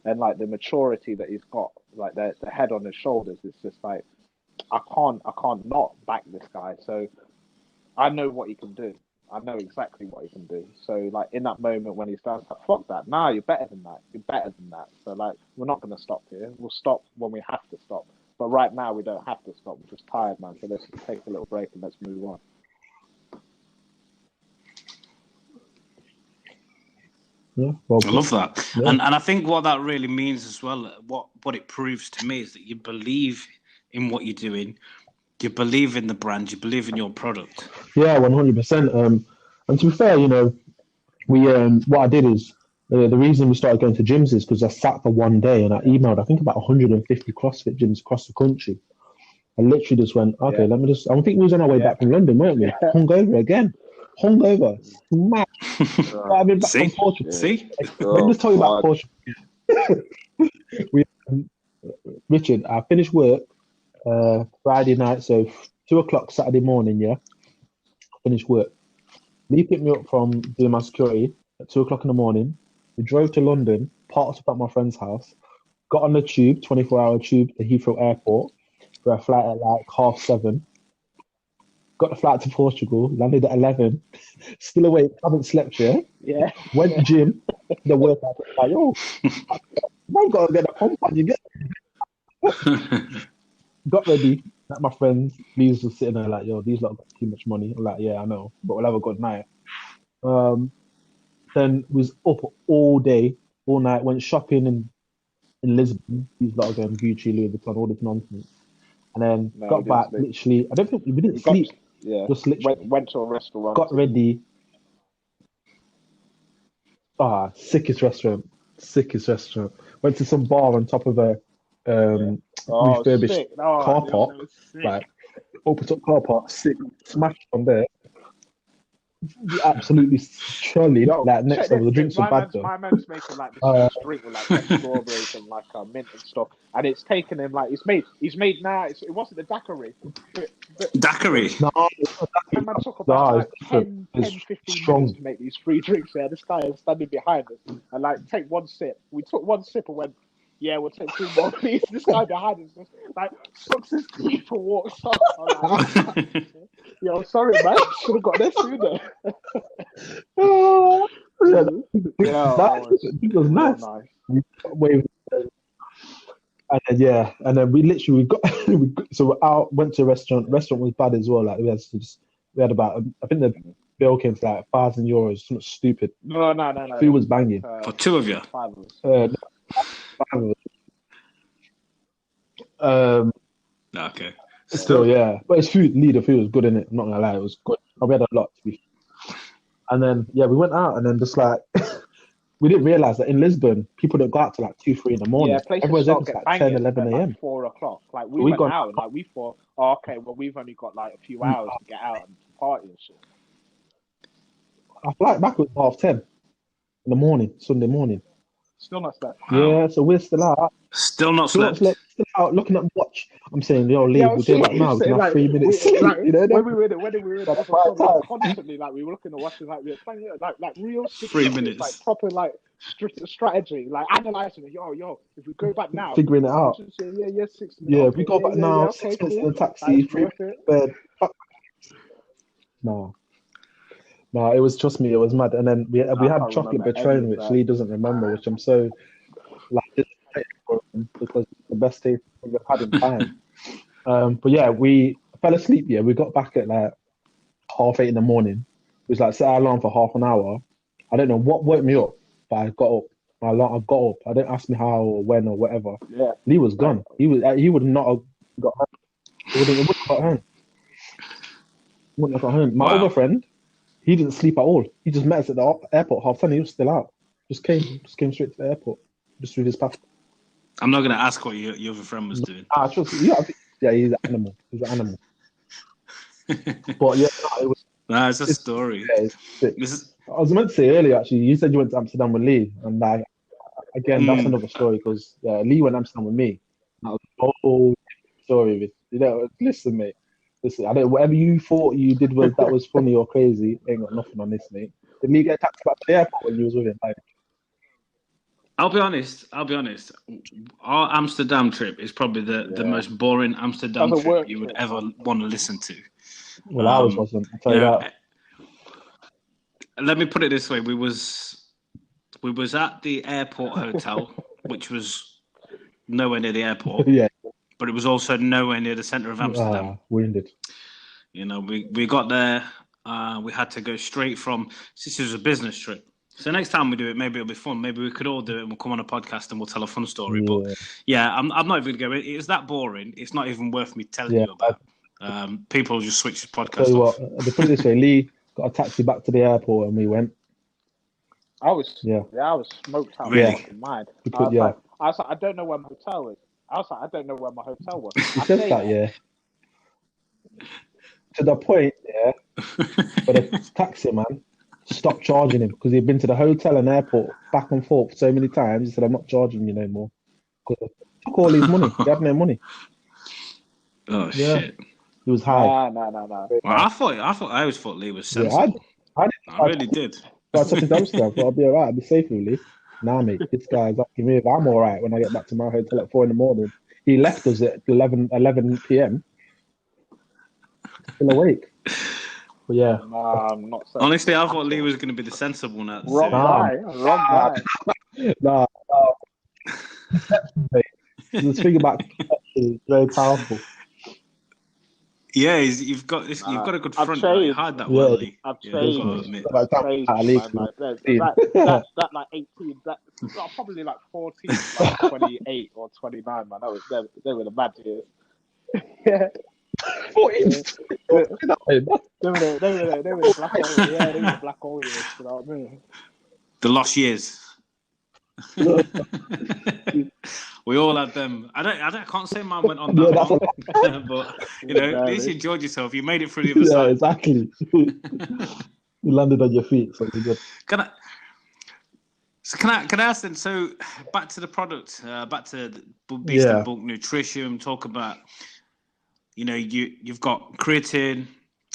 and like the maturity that he's got, like the head on his shoulders. It's just like I can't not back this guy. So I know what he can do. I know exactly what he can do. So like in that moment when he starts like, fuck that. Nah, you're better than that. You're better than that. So like we're not gonna stop here. We'll stop when we have to stop. But right now we don't have to stop. We're just tired, man. So let's just take a little break and let's move on. Yeah, well, I love that. Yeah. And I think what that really means as well, what it proves to me is that you believe in what you're doing. You believe in the brand. You believe in your product. Yeah, 100%. And to be fair, we what I did is the reason we started going to gyms is because I sat for one day and I emailed I think about 150 CrossFit gyms across the country. I literally just went, okay, let me just. I think we was on our way back from London, weren't we? Hungover again. Hungover. Mad. I've been back from Portugal. See? Let me just tell you about Portugal. Richard, I finished work Friday night, so 2:00 Saturday morning, I finished work. Leigh picked me up from doing my security at 2:00 in the morning. We drove to London, parked up at my friend's house, got on the tube, 24-hour tube to Heathrow Airport for a flight at like 7:30. Got the flight to Portugal, landed at 11, still awake, haven't slept yet. Yeah. Went to gym, the workout, like, yo, man, gotta get a compound, you get got ready, met my friends. Lee's just sitting there like, yo, these lot got too much money. I'm like, yeah, I know, but we'll have a good night. Then was up all day, all night, went shopping in Lisbon. These lot are going Gucci, Louis Vuitton, all this nonsense. And then got back, literally, I don't think we didn't sleep. Yeah, just literally went to a restaurant. Got ready. Sickest restaurant. Went to some bar on top of a refurbished car park. Like, opened up car park, smashed on there. Absolutely surely like next level. The drinks were bad though. My man's making like this drink with like strawberries and like mint and stuff, and it's taken him like he's made now. It wasn't the daiquiri. Daiquiri. No, my man took about 10, 15 minutes to make these free drinks. There, this guy is standing behind us and like take one sip. We took one sip and went, yeah, we'll take 2 more, please. This guy behind us just like sucks his teeth and walks off. Like, yo, sorry, man. Should have got this sooner. It was nice. and then we literally so we're out, went to a restaurant. Restaurant was bad as well. Like we had about, I think the bill came to like €1,000. Something stupid. No. Food was banging. For two of you. 5 of us. No, 5 of us. Okay. Still, yeah, but it's food. Lee, the food was good in it. I'm not gonna lie, it was good. We had a lot to be. And then we went out, and then just like we didn't realize that in Lisbon, people don't go out to like 2, 3 in the morning. Yeah, places Everyone's start open get like banging 10, 11 at a.m. like 4 o'clock. Like So we we went got- out, and like we thought, oh, okay, well we've only got like a few hours to get out and party and shit. Our flight back was 10:30 in the morning, Sunday morning. Still not that. Yeah, so we're still out. Still not Still slept. out looking at the watch. I'm saying, yo, Lee, Yeah, we'll go back now. We can have 3 minutes sleep. Like, You know, when we were in it, That's also, right time. constantly like we were looking at watching, like we were playing like real 3 minutes. like proper like strategy, like analyzing it. Yo, if we go back now, Figuring it out. Yeah, 6 minutes. Yeah, okay, we go back now, okay, 6 minutes in cool. the taxi, That's 3 worth minutes it. in bed. No, it was, trust me, it was mad. And then we had can't chocolate remember any Patron, of which that. Lee doesn't remember, which I'm so like disappointed for him because it's the best taste we've had in time. But yeah, we fell asleep. Yeah, we got back at like 8:30 in the morning. It was like set our alarm for half an hour. I don't know what woke me up, but I got up. I got up. I didn't ask me how or when or whatever. Yeah, Lee was gone. He would not have got home. He wouldn't have got home. Wouldn't have got home. My Wow. other friend, he didn't sleep at all. He just met us at the airport 10:30. He was still out. Just came straight to the airport. Just with his passport. I'm not going to ask what your other friend was doing. Yeah, he's an animal. He's an animal. But yeah, no, it was. No, it's a story. Yeah, it's sick. This is, I was meant to say earlier, actually, you said you went to Amsterdam with Lee, and like, again, that's another story because Lee went to Amsterdam with me. That was a whole story. You know, listen, mate. Listen, I don't. Whatever you thought you did that was funny or crazy, ain't got nothing on this, mate. Did Lee get taxed back to the airport when you was with him? Like, I'll be honest. Our Amsterdam trip is probably the most boring Amsterdam That's a work trip you would trip. ever want to listen to. well, ours wasn't. I'll tell you that. Let me put it this way: we was at the airport hotel, which was nowhere near the airport, Yeah. but it was also nowhere near the centre of Amsterdam. Wounded. You know, we got there. We had to go straight from. This was a business trip. So next time we do it, maybe it'll be fun. Maybe we could all do it and we'll come on a podcast and we'll tell a fun story. Yeah. But yeah, I'm not even going to go. It's that boring. It's not even worth me telling you about. People will just switch the podcast Tell you off. what, to put it this way, Lee got a taxi back to the airport and we went. I was Yeah. I was smoked out. Really? Fucking mad. We I could, was yeah. like, I don't know where my hotel is. I was like, I don't know where my hotel was. He I says say that, yeah. To the point, yeah, but the taxi man stopped charging him because he'd been to the hotel and airport back and forth so many times. He said, "I'm not charging you no more." Because I took all his money. He had no money. Oh Yeah. shit! He was high. No. Well, I always thought Lee was Yeah, sensible. I really did. So I took him to Amsterdam. I thought I'll be alright. I'll be safe with Lee. Nah, mate, this guy's asking me if I'm alright when I get back to my hotel at 4 a.m. He left us at 11 p.m. Still awake. But yeah. Nah, I'm not. So Honestly, I thought Lee was going to be the sensible one out of the wrong two. guy. Mate. This thing about is very powerful. Yeah, you've got a good I've front. changed. You hide that Yeah. well, Lee. I've Yeah, changed. gotta admit. Like that, Changed, at least. man, like, that like 18, probably like 14, like 28 or 29, man. They were the bad years. Yeah. 14. They were the black old, yeah, they were the black old years, you know what I mean? The lost years. We all had them. I can't say mine went on that long, but you know, at least you enjoyed yourself. You made it through the other Yeah, side. exactly. You landed on your feet, so you're good. Can I ask then? So back to the product, back to the Beast and Bulk Nutrition. Talk about, you know, you've got creatine,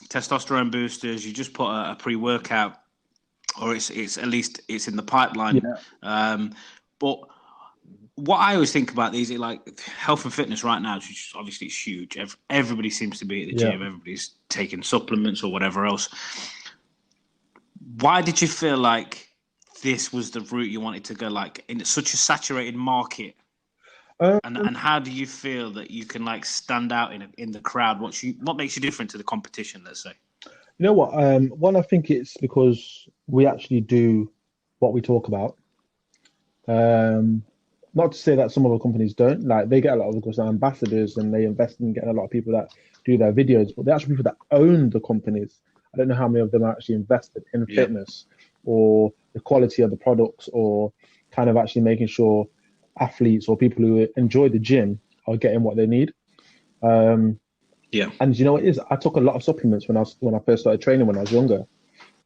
testosterone boosters. You just put a pre-workout, or it's at least it's in the pipeline. Yeah. But what I always think about these is like health and fitness right now, which obviously is huge. Everybody seems to be at the gym. Everybody's taking supplements or whatever else. Why did you feel like this was the route you wanted to go? Like in such a saturated market. And how do you feel that you can like stand out in the crowd? What makes you different to the competition? Let's say. You know what? One, I think it's because we actually do what we talk about. Um, Not to say that some other companies don't. Like they get a lot of, of course, ambassadors and they invest in getting a lot of people that do their videos, but the actual people that own the companies, I don't know how many of them are actually invested in Yeah. fitness or the quality of the products or kind of actually making sure athletes or people who enjoy the gym are getting what they need. Um, Yeah. and you know what it is? I took a lot of supplements when I first started training when I was younger.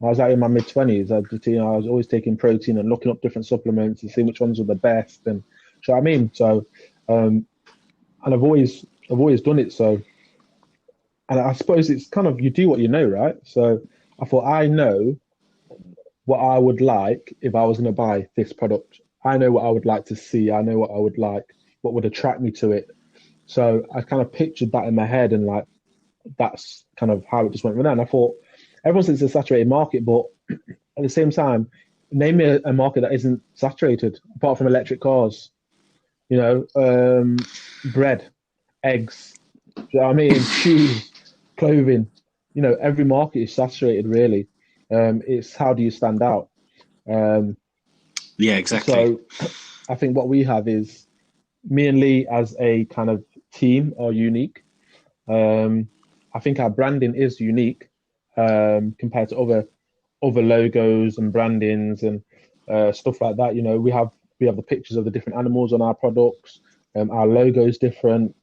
I was out in my mid 20s. I was always taking protein and looking up different supplements and seeing which ones were the best. And so I mean, so and I've always done it. So, and I suppose it's kind of you do what you know, right? So I thought I know what I would like if I was going to buy this product. I know what I would like to see. I know what I would like, what would attract me to it. So I kind of pictured that in my head, and like that's kind of how it just went from there. And I thought everyone says it's a saturated market, but at the same time, name me a market that isn't saturated, apart from electric cars. You know, bread, eggs. Do you know what I mean? Shoes, clothing. You know, every market is saturated. Really, it's how do you stand out? Um, Yeah, exactly. so I think what we have is me and Leigh as a kind of team are unique. Um, I think our branding is unique compared to other logos and brandings and stuff like that. You know, we have the pictures of the different animals on our products. Our logo is different,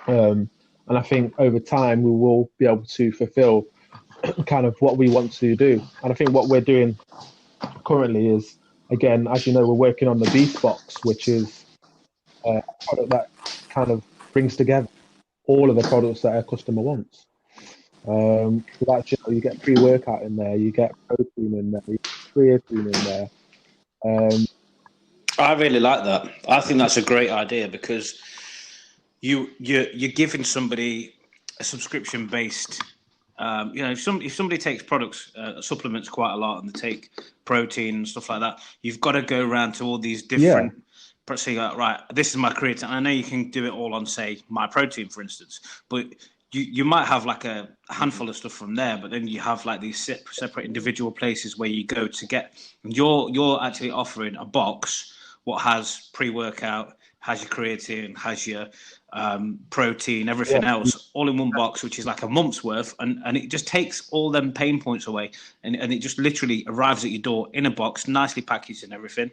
and I think over time we will be able to fulfill kind of what we want to do. And I think what we're doing currently is, again, as you know, we're working on the Beast Box, which is a product that kind of brings together all of the products that our customer wants. So that's, you get pre-workout in there, you get protein in there, you get creatine in there. Um, I really like that. I think that's a great idea because you're giving somebody a subscription based. If somebody takes products, supplements quite a lot, and they take protein and stuff like that, you've got to go around to all these yeah, different. So you're like, right, this is my creatine. I know you can do it all on, say, my protein, for instance, but you might have like a handful of stuff from there, but then you have like these separate individual places where you go to get. You're actually offering a box what has pre-workout, has your creatine, has your protein, yeah, everything else, all in one box, which is like a month's worth, and it just takes all them pain points away, and it just literally arrives at your door in a box, nicely packaged and everything.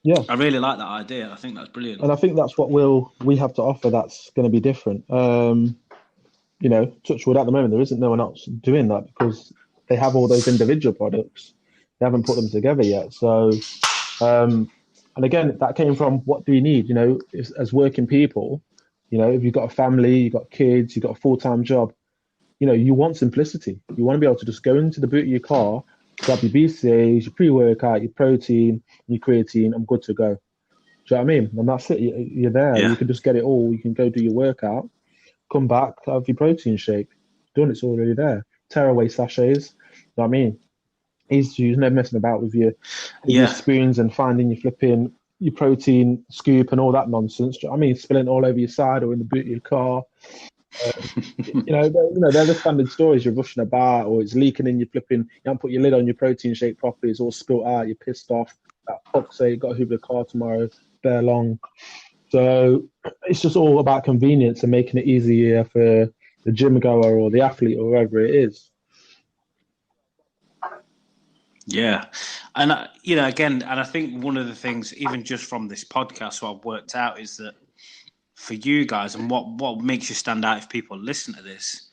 yeah. I really like that idea. I think that's brilliant. And I think that's what we have to offer. That's going to be different. You know, touch wood, at the moment there isn't no one else doing that because they have all those individual products. They haven't put them together yet. So, and again, that came from what do we need? You know, as working people, you know, if you've got a family, you've got kids, you've got a full-time job, you know, you want simplicity. You want to be able to just go into the boot of your car, grab your BCAAs, your pre-workout, your protein, your creatine, I'm good to go. Do you know what I mean? And that's it. You're there. Yeah. You can just get it all. You can go do your workout, come back, have your protein shake. Done. It's already there. Tearaway sachets. You know what I mean? Easy to use. No messing about with your Yeah. spoons and finding your flipping your protein scoop and all that nonsense. Do you know what I mean? Spilling it all over your side or in the boot of your car. They're the standard stories. You're rushing about, or it's leaking in your flipping. You haven't put your lid on your protein shake properly. It's all spilt out. You're pissed off. That fuck's sake, got to hoover the car tomorrow. Bear long. So it's just all about convenience and making it easier for the gym goer or the athlete or whoever it is. Yeah, and again, and I think one of the things, even just from this podcast, what I've worked out is that for you guys, and what makes you stand out if people listen to this,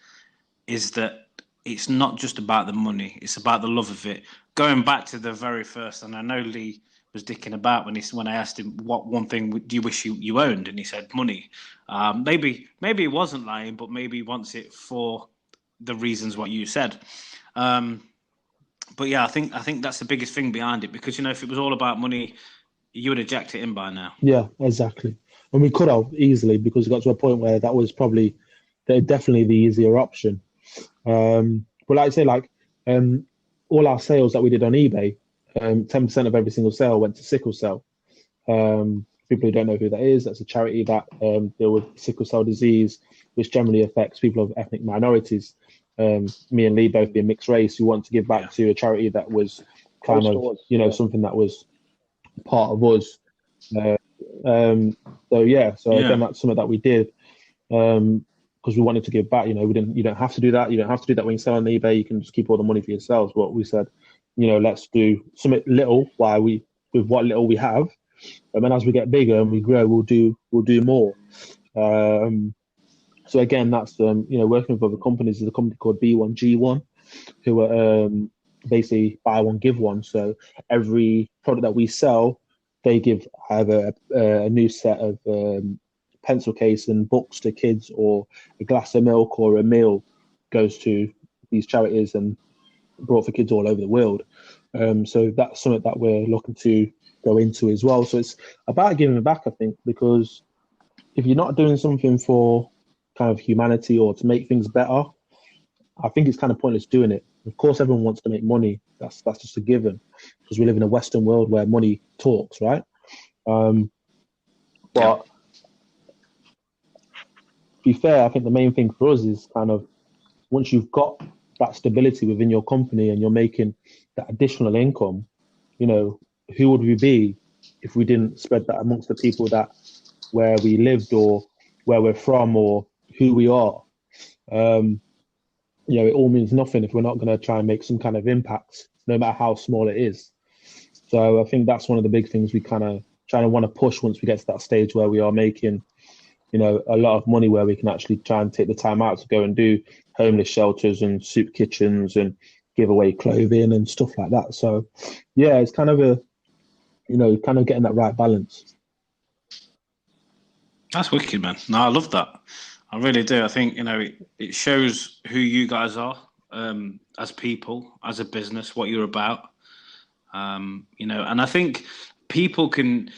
is that it's not just about the money; it's about the love of it. Going back to the very first, and I know Leigh was dicking about when I asked him what one thing do you wish you owned, and he said money. Maybe he wasn't lying, but maybe he wants it for the reasons what you said. But yeah, I think that's the biggest thing behind it because if it was all about money, you would have jacked it in by now. Yeah, exactly. And we could have easily because it got to a point where that was probably definitely the easier option. But like I say, all our sales that we did on eBay, 10% of every single sale went to sickle cell. people who don't know who that is, that's a charity that deal with sickle cell disease, which generally affects people of ethnic minorities. Me and Leigh both being mixed race, we want to give back to a charity that was kind of, something that was part of us. So again, that's something that we did because we wanted to give back. You don't have to do that. You don't have to do that when you sell on eBay. You can just keep all the money for yourselves. But we said, let's do something little with what little we have, and then as we get bigger and we grow, we'll do more. So again, that's working with other companies. There's a company called B1G1 who are basically buy one give one. So every product that we sell, they give either a new set of pencil case and books to kids, or a glass of milk or a meal goes to these charities and brought for kids all over the world. So that's something that we're looking to go into as well. So it's about giving back, I think, because if you're not doing something for kind of humanity or to make things better, I think it's kind of pointless doing it. Of course, everyone wants to make money. That's just a given, because we live in a Western world where money talks, right? But to be fair, I think the main thing for us is kind of once you've got that stability within your company and you're making that additional income, who would we be if we didn't spread that amongst the people that where we lived or where we're from or who we are? It all means nothing if we're not going to try and make some kind of impact, no matter how small it is. So I think that's one of the big things we kind of try to want to push once we get to that stage where we are making, a lot of money, where we can actually try and take the time out to go and do homeless shelters and soup kitchens and give away clothing and stuff like that. So yeah, it's kind of kind of getting that right balance. That's wicked, man. No, I love that. I really do. I think, it shows who you guys are as people, as a business, what you're about. And I think people can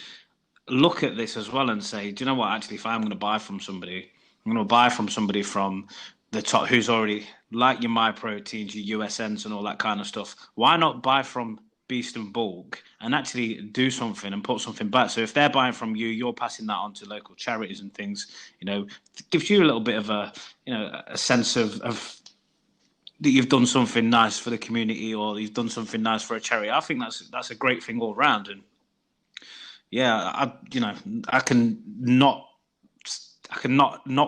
look at this as well and say, do you know what? Actually, if I'm going to buy from somebody, I'm going to buy from somebody from the top who's already like your MyProteins, your USNs and all that kind of stuff. Why not buy from Beast and Bulk and actually do something and put something back? So if they're buying from you, you're passing that on to local charities and things. It gives you a little bit of a sense of that you've done something nice for the community, or you've done something nice for a charity. I think that's a great thing all round. And yeah, I can not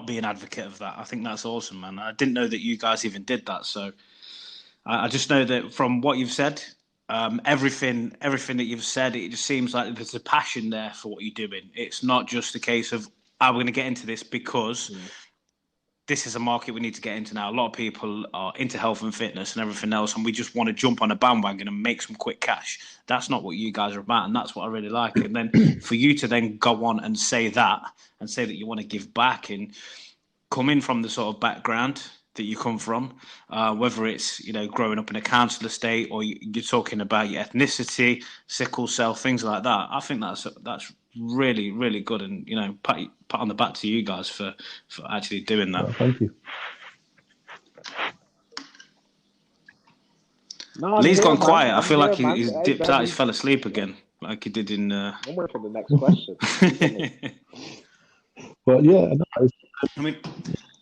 be an advocate of that. I think that's awesome, man. I didn't know that you guys even did that. So I just know that from what you've said, everything that you've said, it just seems like there's a passion there for what you're doing. It's not just a case of, we're going to get into this because this is a market we need to get into now. A lot of people are into health and fitness and everything else, and we just want to jump on a bandwagon and make some quick cash. That's not what you guys are about, and that's what I really like. And then for you to then go on and say that you want to give back and come in from the sort of background that you come from, whether it's growing up in a council estate or you're talking about your ethnicity, sickle cell, things like that. I think that's really, really good, and pat on the back to you guys for actually doing that. Yeah, thank you. No, Lee's gone man. quiet. I feel like man. he's dipped out. He's fell asleep again, like he did in. I'm waiting for the next question. But yeah, no, I mean,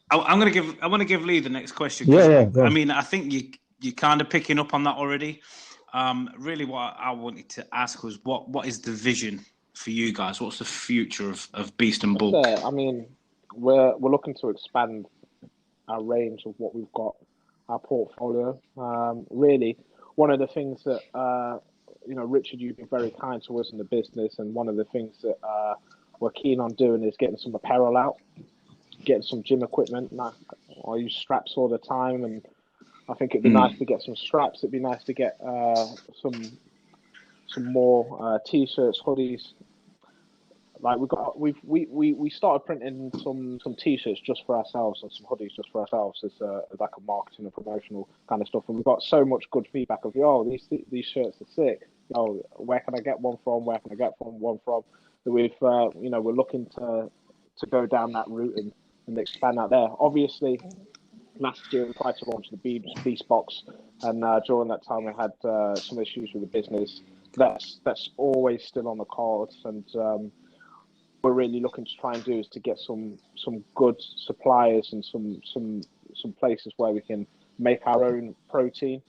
I want to give Leigh the next question. Yeah. I mean, I think you're kind of picking up on that already. Really, what I wanted to ask was what is the vision for you guys? What's the future of Beast and Bulk? I mean, we're looking to expand our range of what we've got, our portfolio. Really, one of the things that Richard, you've been very kind to us in the business, and one of the things that we're keen on doing is getting some apparel out, getting some gym equipment. I use straps all the time, and I think it'd be nice to get some straps. It'd be nice to get some more t-shirts, hoodies. Like we started printing some t-shirts just for ourselves and some hoodies just for ourselves as like a marketing and promotional kind of stuff. And we've got so much good feedback of these shirts are sick. Where can I get one from? Where can I get one from? That we've we're looking to go down that route and expand out there. Obviously, last year we tried to launch the Beast Box, and during that time we had some issues with the business. That's always still on the cards, and we're really looking to try and do is to get some good suppliers and some places where we can make our own protein.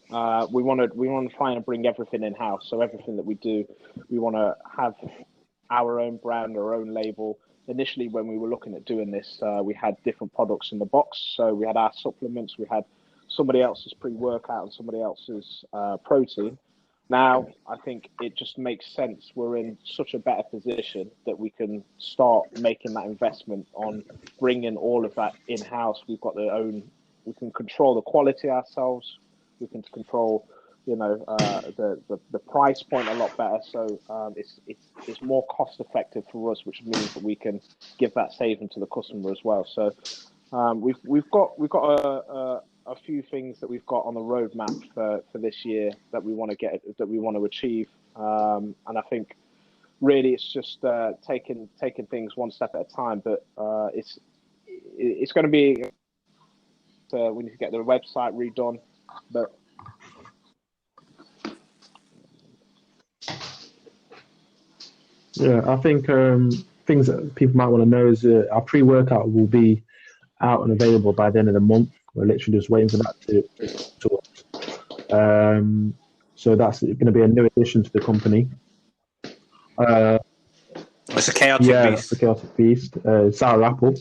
We want to try and bring everything in house. So everything that we do, we want to have our own brand, our own label. Initially, when we were looking at doing this, we had different products in the box. So we had our supplements, we had somebody else's pre-workout and somebody else's protein. Now, I think it just makes sense. We're in such a better position that we can start making that investment on bringing all of that in-house. We've got we can control the quality ourselves. We can control, the price point a lot better. So it's more cost effective for us, which means that we can give that saving to the customer as well. So we've got a few things that we've got on the roadmap for this year that we want to achieve. And I think really it's just taking things one step at a time. But it's going to be we need to get the website redone. But yeah, I think things that people might want to know is our pre-workout will be out and available by the end of the month. We're literally just waiting for that to us. So that's going to be a new addition to the company. It's a chaotic beast. It's a chaotic beast. Sour apple.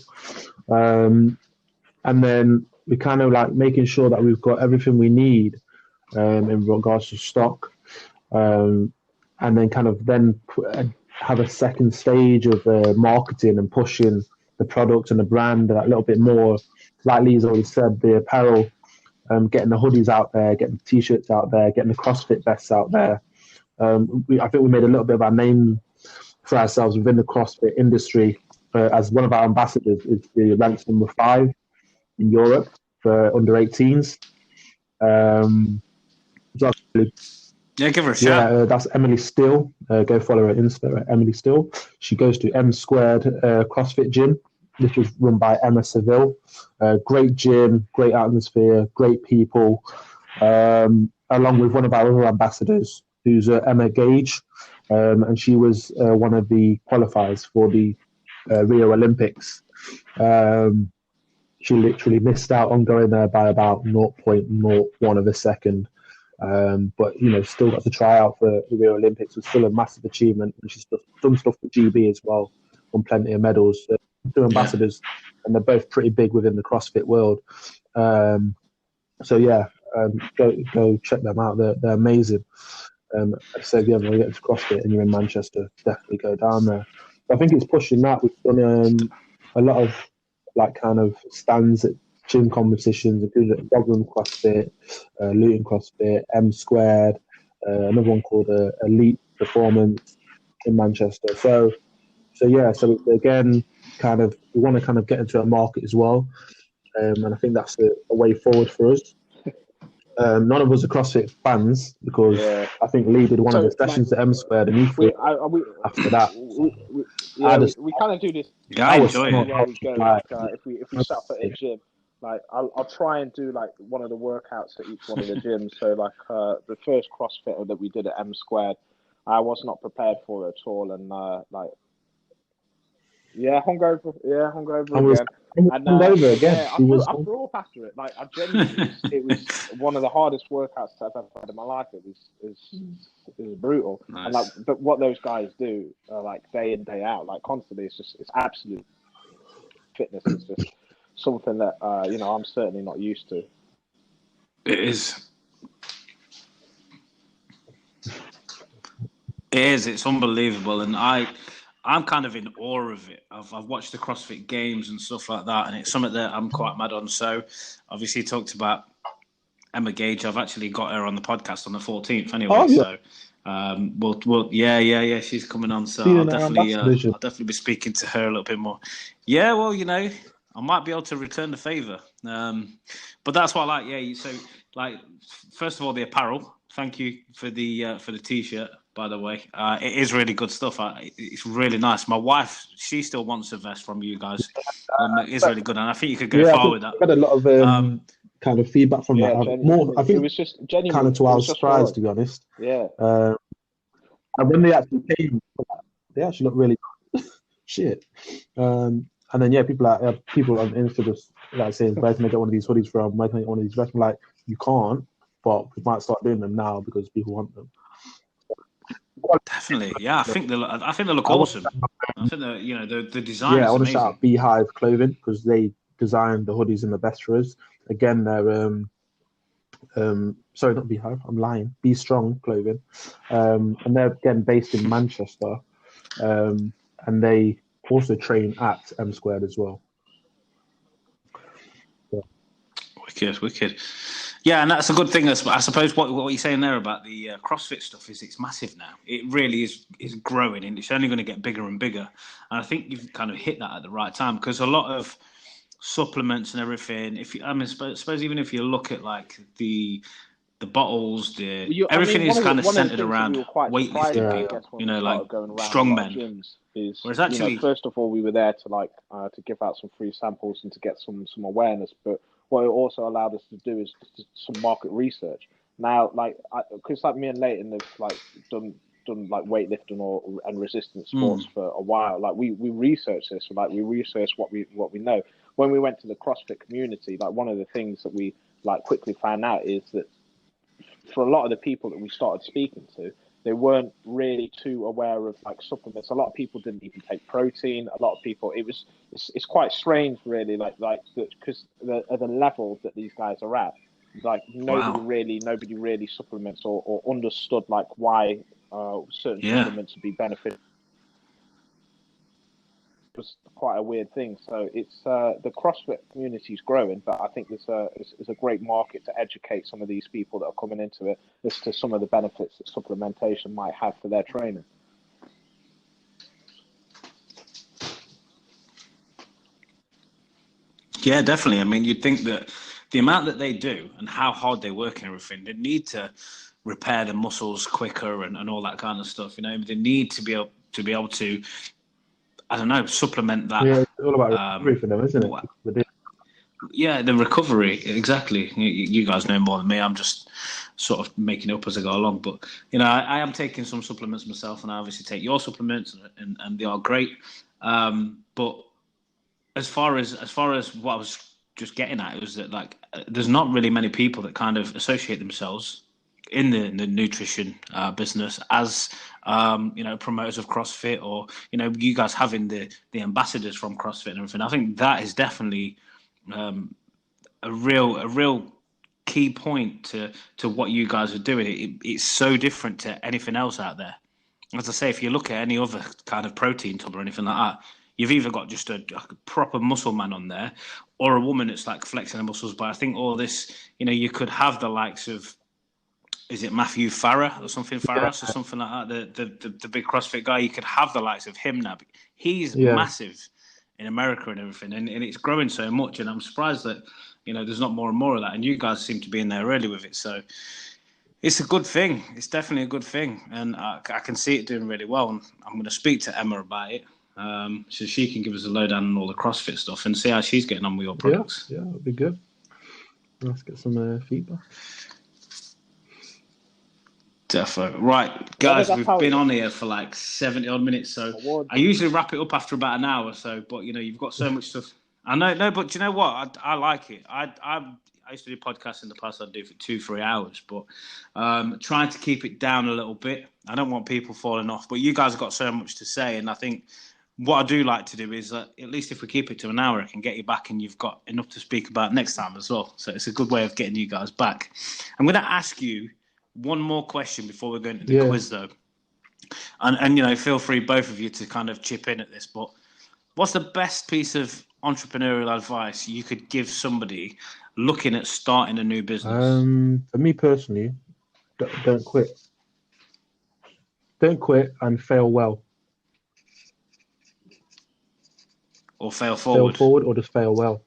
And then we're kind of like making sure that we've got everything we need in regards to stock, and then kind of have a second stage of marketing and pushing the product and the brand a little bit more. Like Leigh's already said, the apparel, getting the hoodies out there, getting the t-shirts out there, getting the CrossFit vests out there. I think we made a little bit of our name for ourselves within the CrossFit industry as one of our ambassadors is the ranked number 5 in Europe for under 18s. Give her a shout. Yeah, that's Emily Still. Go follow her Insta, Emily Still. She goes to M Squared CrossFit Gym. This was run by Emma Seville. Great gym, great atmosphere, great people. Along with one of our other ambassadors, who's Emma Gage, and she was one of the qualifiers for the Rio Olympics. She literally missed out on going there by about 0.01 of a second. But still got to try out for the Rio Olympics. It was still a massive achievement, and she's done stuff for GB as well, won plenty of medals. 2 ambassadors, and they're both pretty big within the CrossFit world. Go check them out. They're amazing. I said, when you get to CrossFit and you're in Manchester, definitely go down there. I think it's pushing that. We've done a lot of kind of stands at gym competitions, including Rotherham CrossFit, Luton CrossFit, M Squared, another one called Elite Performance in Manchester. So again, we want to get into a market as well, and I think that's a way forward for us. None of us are CrossFit fans because I think Leigh did one of the sessions at M Squared, and after that. We kind of do this. Yeah, I enjoy it. If we set up at a gym, I'll try and do one of the workouts at each one of the gyms. So the first CrossFit that we did at M Squared, I was not prepared for it at all, and hungover again. Hungover again. I threw up after it. I genuinely, it was one of the hardest workouts I've ever had in my life. It was brutal. Nice. But what those guys do, day in day out, constantly, it's absolute fitness. It's just something that I'm certainly not used to. It is. It's unbelievable, and I'm kind of in awe of it. I've watched the CrossFit Games and stuff like that, and it's something that I'm quite mad on. So, obviously, you talked about Emma Gage. I've actually got her on the podcast on the 14th anyway. Oh, yeah. So, she's coming on. So I'll definitely be speaking to her a little bit more. Yeah, well, I might be able to return the favour. But that's what I like. Yeah, so first of all, the apparel. Thank you for the t-shirt. By the way, it is really good stuff. It's really nice. My wife, she still wants a vest from you guys. It is really good, and I think you could go far with that. I had a lot of kind of feedback from that. I think it was just genuine. Kind of to our surprise, to be honest. Yeah. And when they actually came, they actually look really shit. And then people people on Insta just like saying, "Where can I get one of these hoodies from? Where can I get one of these vests?" I'm like, you can't, but we might start doing them now because people want them. Definitely, yeah. I think they look I want, awesome. I think the design yeah, I is want to shout amazing. out Beehive Clothing because they designed the hoodies in the best for us. Again, they're sorry, not Beehive. I'm lying. Be Strong Clothing, and they're again based in Manchester, and they also train at M Squared as well. Wicked. Yeah, and that's a good thing. I suppose what you're saying there about the CrossFit stuff is it's massive now. It really is growing, and it's only going to get bigger and bigger. And I think you've kind of hit that at the right time because a lot of supplements and everything. Suppose even if you look at like the bottles, everything is kind of centered around weightlifting people. Like strongmen. Gyms is, whereas actually, first of all, we were there to to give out some free samples and to get some awareness, but what it also allowed us to do is some market research. Now, because me and Leighton have done like weightlifting and resistance sports for a while. Like we researched this, we researched what we know. When we went to the CrossFit community, one of the things that we quickly found out is that for a lot of the people that we started speaking to, they weren't really too aware of supplements. A lot of people didn't even take protein. A lot of people, it's quite strange, really, because the level that these guys are at, nobody really supplements or understood why certain supplements would be beneficial. It was quite a weird thing. So it's the CrossFit community is growing, but I think there's a great market to educate some of these people that are coming into it as to some of the benefits that supplementation might have for their training. Yeah, definitely. I mean, you'd think that the amount that they do and how hard they work and everything, they need to repair the muscles quicker and all that kind of stuff. They need to be able to, I don't know, supplement that. Yeah, it's all about recovery for them, isn't it? Yeah, the recovery, exactly. You guys know more than me. I'm just sort of making it up as I go along. But, I am taking some supplements myself, and I obviously take your supplements, and they are great. But as far as what I was just getting at, it was that there's not really many people that kind of associate themselves in the nutrition business as promoters of CrossFit, or you guys having the ambassadors from CrossFit and everything. I think that is definitely a real key point to what you guys are doing. It's so different to anything else out there. As I say, if you look at any other kind of protein tub or anything like that, you've either got just a proper muscle man on there or a woman that's flexing the muscles. But I think all this, you could have the likes of, is it Matthew Farah or something, Farras or something like that, the big CrossFit guy. You could have the likes of him now. He's massive in America and everything, and it's growing so much. And I'm surprised that there's not more and more of that. And you guys seem to be in there early with it, so it's a good thing. It's definitely a good thing, and I can see it doing really well. And I'm going to speak to Emma about it, so she can give us a lowdown on all the CrossFit stuff and see how she's getting on with your products. Yeah, that'd be good. Let's get some feedback. Defo. Right, guys, we've been on here for 70 odd minutes, so I usually wrap it up after about an hour or so, but you've got so much stuff. I know, no, but do you know what? I like it. I used to do podcasts in the past. I'd do for 2-3 hours, but trying to keep it down a little bit. I don't want people falling off, but you guys have got so much to say, and I think what I do like to do is at least if we keep it to an hour, I can get you back and you've got enough to speak about next time as well. So it's a good way of getting you guys back. I'm going to ask you one more question before we go into the quiz, though. And feel free, both of you, to kind of chip in at this. But what's the best piece of entrepreneurial advice you could give somebody looking at starting a new business? For me personally, don't quit. Don't quit and fail well. Or fail forward. Fail forward or just fail well.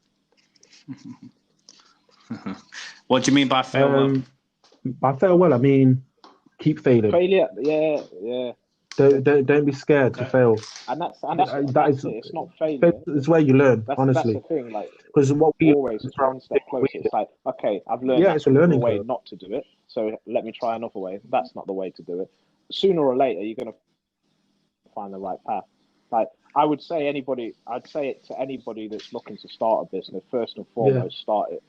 What do you mean by fail well? By fail well, I mean keep failing. Failure, yeah. Don't be scared to fail. And that's it's not failure. It's where you learn, honestly. That's the thing, because what we always it's one step closer. It's okay, I've learned it's a learning way curve. not to do it, so let me try another way. That's not the way to do it. Sooner or later, you're going to find the right path. Like I'd say it to anybody that's looking to start a business. First and foremost, start it.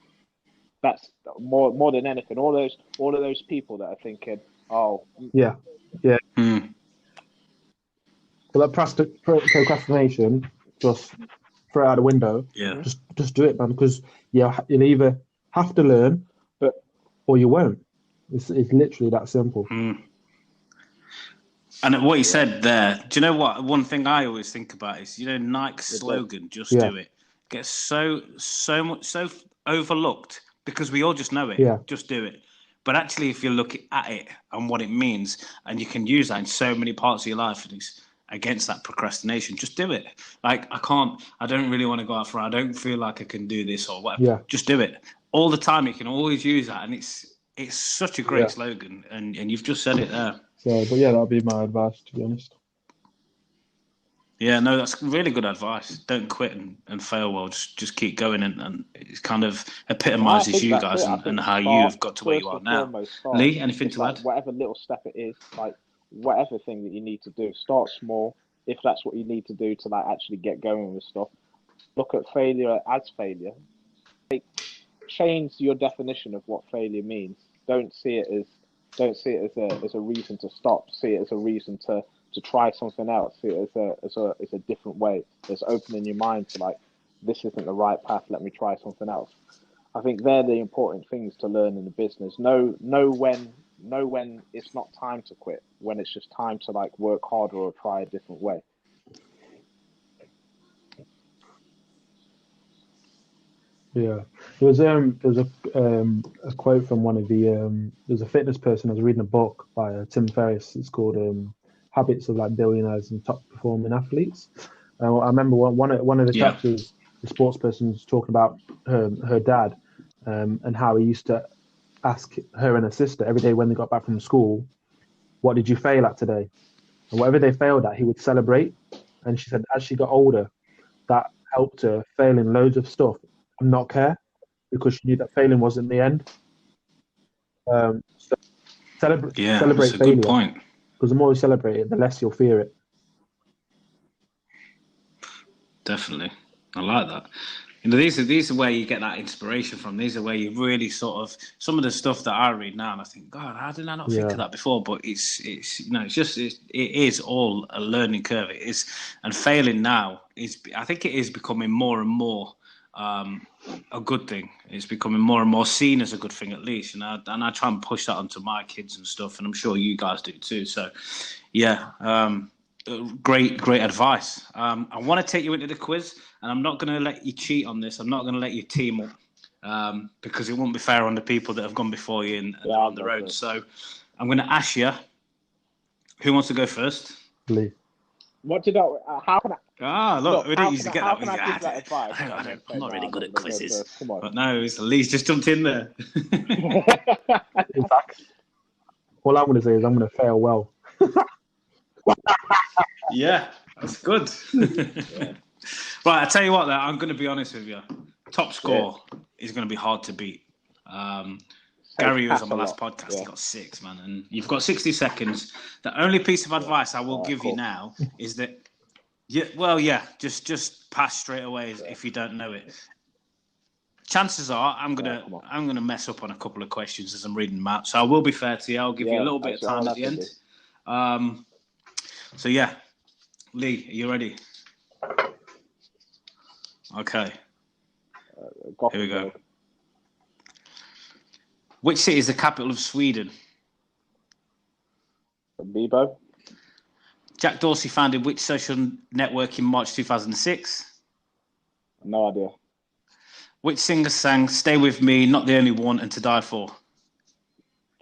That's more than anything. All of those people that are thinking, oh, yeah. So that procrastination, just throw it out the window. Yeah. Just do it, man, because you'll either have to learn, or you won't. It's literally that simple. And what you said there, do you know what? One thing I always think about is, Nike's slogan, "Just do it," gets so overlooked because we all just know it. Yeah. Just do it. But actually, if you look at it and what it means, and you can use that in so many parts of your life, and it's against that procrastination, just do it. Like, I don't really want to go out for it. I don't feel like I can do this or whatever. Yeah. Just do it. All the time, you can always use that. And it's such a great slogan. And you've just said it there. So, but yeah, that'll be my advice, to be honest. Yeah, no, that's really good advice. Don't quit and fail well. Just keep going, and it kind of epitomises you guys and how you've got to where you are now. Leigh, anything to add? Whatever little step it is, like whatever thing that you need to do, start small. If that's what you need to do to like actually get going with stuff, look at failure as failure. Like, change your definition of what failure means. Don't see it as a reason to stop. See it as a reason to try something else. See it as a different way. It's opening your mind to like, this isn't the right path. Let me try something else. I think they're the important things to learn in the business. Know when it's not time to quit. When it's just time to like work harder or try a different way. Yeah, there was a quote from one of the there's a fitness person. I was reading a book by Tim Ferriss. It's called Habits of like Billionaires and Top Performing Athletes. I remember one of the chapters, the sports person was talking about her dad and how he used to ask her and her sister every day when they got back from school, what did you fail at today? And whatever they failed at, he would celebrate. And she said as she got older, that helped her fail in loads of stuff and not care, because she knew that failing wasn't the end. So celebrate that's a failure. good point. Because the more you celebrate it, the less you'll fear it. Definitely. I like that. These are where you get that inspiration from. These are where you really sort of, some of the stuff that I read now and I think, God, how did I not think of that before? But it is all a learning curve. It is, and failing now I think it is becoming more and more a good thing. It's becoming more and more seen as a good thing, at least. And I try and push that onto my kids and stuff, and I'm sure you guys do too. So, great advice. I want to take you into the quiz, and I'm not going to let you cheat on this. I'm not going to let you team up because it won't be fair on the people that have gone before you and they're on the road. So, I'm going to ask you, who wants to go first? Leigh. What did I? How can I? Look, we didn't used to get that. I'm not really good at quizzes. Come on. But no, Leigh's just jumped in there. In fact, all I'm going to say is I'm going to fail well. Yeah, that's good. Right, I tell you what, though, I'm going to be honest with you. Top score is going to be hard to beat. Gary was on my last podcast. He got 6, man, and you've got 60 seconds. The only piece of advice I will give you now is that, just pass straight away if you don't know it. Chances are I'm gonna mess up on a couple of questions as I'm reading them out. So I will be fair to you. I'll give you a little bit of time at the end. So Leigh, are you ready? Okay. Here we go. Which city is the capital of Sweden? Bebo. Jack Dorsey founded which social network in March 2006? No idea. Which singer sang "Stay With Me, Not the Only One, and To Die For"?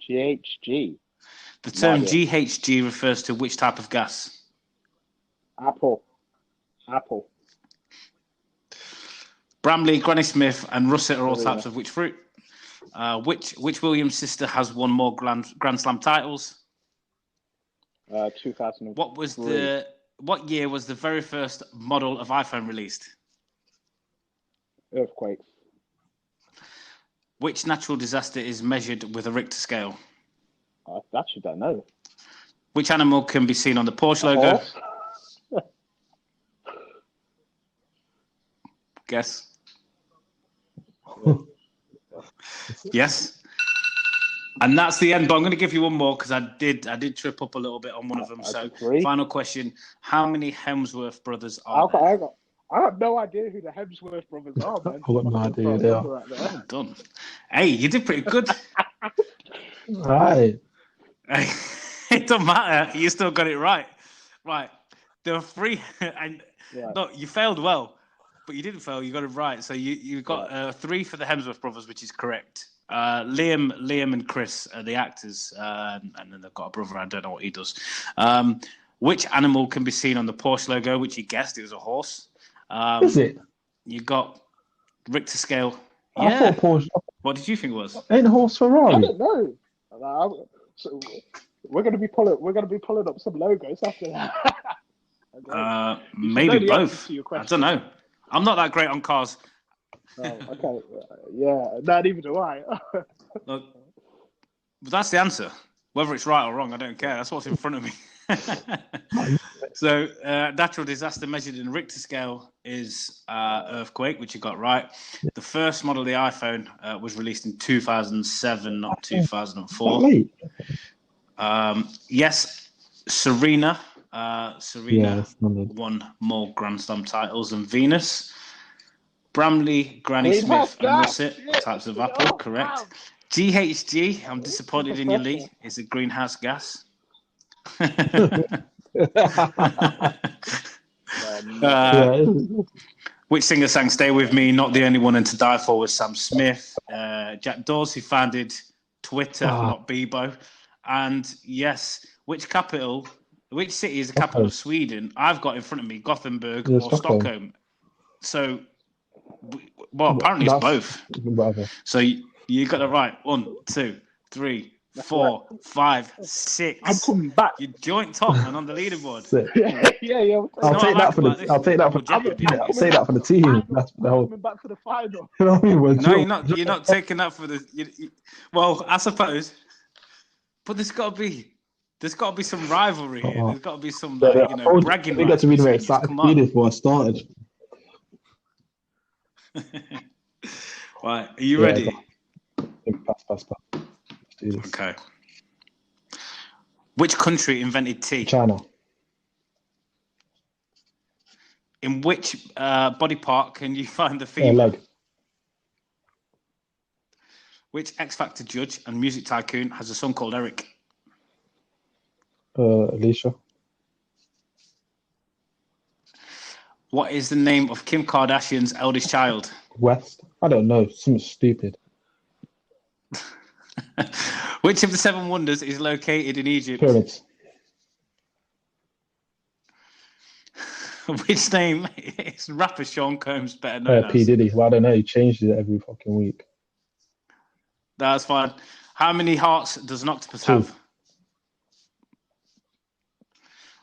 GHG. The term GHG refers to which type of gas? Apple. Bramley, Granny Smith, and russet are all types of which fruit? Which Williams sister has won more Grand Slam titles? 2003. What year was the very first model of iPhone released? Earthquake. Which natural disaster is measured with a Richter scale? I actually don't know. Which animal can be seen on the Porsche logo? Guess. Yes. And that's the end. But I'm going to give you one more because I did trip up a little bit on one of them. So, final question: how many Hemsworth brothers are there? I have no idea who the Hemsworth brothers are, man. I've got no idea who they are. Well done. Hey, you did pretty good. Right. Hey, it don't matter. You still got it right. Right. There were three, and no, you failed well, but you didn't fail. You got it right. So you got 3 for the Hemsworth brothers, which is correct. Liam, and Chris are the actors, and then they've got a brother. I don't know what he does. Which animal can be seen on the Porsche logo? Which you guessed it was a horse. Is it? You got Richter scale. I thought Porsche. What did you think it was? Ain't horse Ferrari? I don't know. So we're gonna be pulling up some logos after that. Maybe both. I don't know. I'm not that great on cars. Oh, okay. Yeah. No, neither do I. Look, but that's the answer. Whether it's right or wrong, I don't care. That's what's in front of me. So, natural disaster measured in Richter scale is earthquake, which you got right. The first model of the iPhone was released in 2007, not 2004. Yes, Serena. Serena won more Grand Slam titles than Venus. Bramley, Granny Smith, and Russet, types of apple, correct. GHG, I'm disappointed in you, Leigh. Is a greenhouse gas. Which singer sang "Stay With Me"? Not the only one, and "To Die For" was Sam Smith. Jack Dorsey founded Twitter, not Bebo. And yes, which city is the capital of Sweden? I've got in front of me Gothenburg or Stockholm. So, well, apparently it's both. Whatever. So you got it right. 1, 2, 3, 4, 5, 6. I'm coming back. You're joint top and on the leaderboard. Yeah. I'll take that for the team. That's the whole. Coming back for the final. You know what I mean? No, you're not taking that for the. Well, I suppose, but there's got to be some rivalry here. There's got to be some bragging. I got to be very excited before I started. Right, are you ready? Pass. Let's do this. Okay. Which country invented tea? China. In which body part can you find the female? Leg. Which X Factor judge and music tycoon has a son called Eric? Alicia. What is the name of Kim Kardashian's eldest child? West. I don't know. Something stupid. Which of the 7 wonders is located in Egypt? Pyramids. Which name is rapper Sean Combs better known as? P. Diddy. Well, I don't know. He changed it every fucking week. That's fine. How many hearts does an octopus have?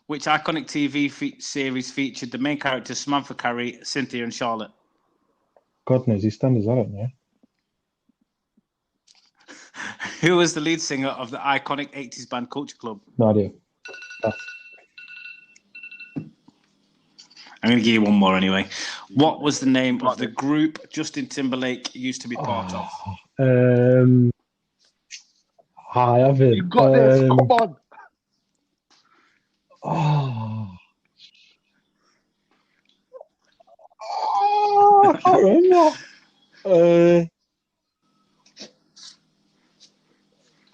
Which iconic TV series featured the main characters Samantha Carey, Cynthia, and Charlotte? God knows these standards. I don't know. Who was the lead singer of the iconic 80s band Culture Club? No idea. I'm going to give you one more anyway. What was the name of the group Justin Timberlake used to be part of? I haven't. You got this. Come on. I can't remember.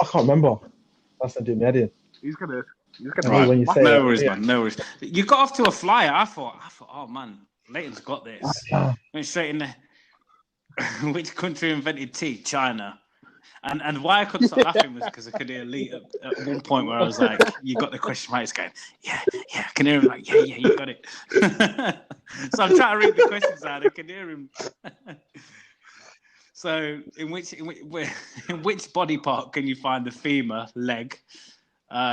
I can't remember. That's not doing me head in. He's gonna. Right. When you say no worries, man. No worries. You got off to a flyer. I thought, oh man, Leighton's got this. Went straight in there. Which country invented tea? China. And why I couldn't stop laughing was because I could hear Leigh at one point where I was like, you got the question right. He's going, yeah, I can hear him like, yeah, you got it. So I'm trying to read the questions out. I can hear him. So in which body part can you find the femur, leg?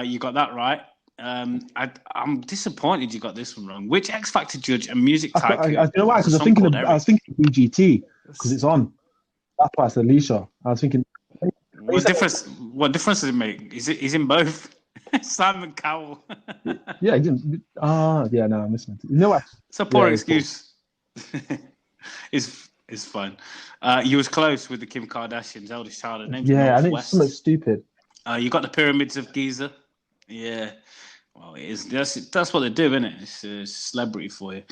You got that right. I'm disappointed you got this one wrong. Which X Factor judge and music tycoon? I know why, because I was thinking BGT because it's on. That's why it's Alicia. I was thinking. What difference does it make? He's in both. Simon Cowell. Yeah, he didn't. Yeah, no, I'm listening. You know what? It's a poor excuse. It's fine. You was close with the Kim Kardashian's eldest child. Her name's Yeah, I think Northwest. it's something stupid. You got the pyramids of Giza. Yeah. Well, it is. That's what they do, isn't it? It's a celebrity for you.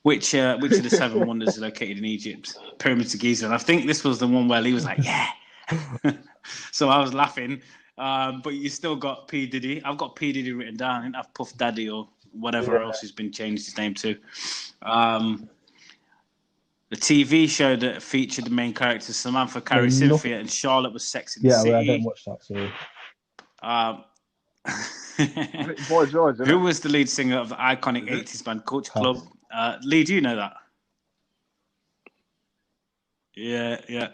Which of the 7 wonders are located in Egypt? Pyramids of Giza. And I think this was the one where Lee was like, yeah. So I was laughing. But you still got P. Diddy. I've got P. Diddy written down. I think I've Puff Daddy or whatever else has been changed his name to. The TV show that featured the main characters, Samantha Carrie Cynthia, and Charlotte was Sex in the City. Yeah, I don't watch that, so... Boy George, Who was the lead singer of the iconic 80s band Culture Club? Leigh, do you know that? Yeah.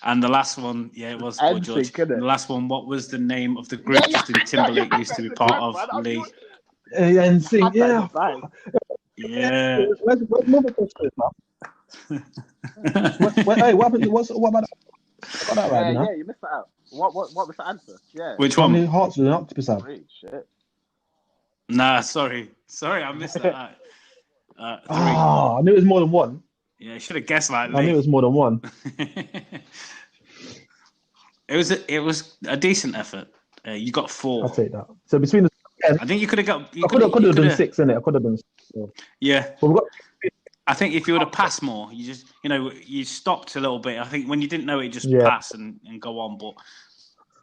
And the last one, it was Boy George. The last one, what was the name of the group Justin Timberlake used to be part of, Leigh? And sing, yeah. Yeah. Where's Mother Hey, what happened? What about that? Got that right, yeah, you missed that out. What was the answer? Yeah. Which one? How many hearts did an octopus have? Shit. Nah, sorry, I missed that. 3. I knew it was more than one. Yeah, I should have guessed like I knew it was more than one. It was a decent effort. You got 4. I'll take that. So between the 10, I think you could have got. I could have done 6, innit? I could have done 6. So. Yeah. But we've got. I think if you would have passed more, you just, you stopped a little bit. I think when you didn't know it, just pass and go on. But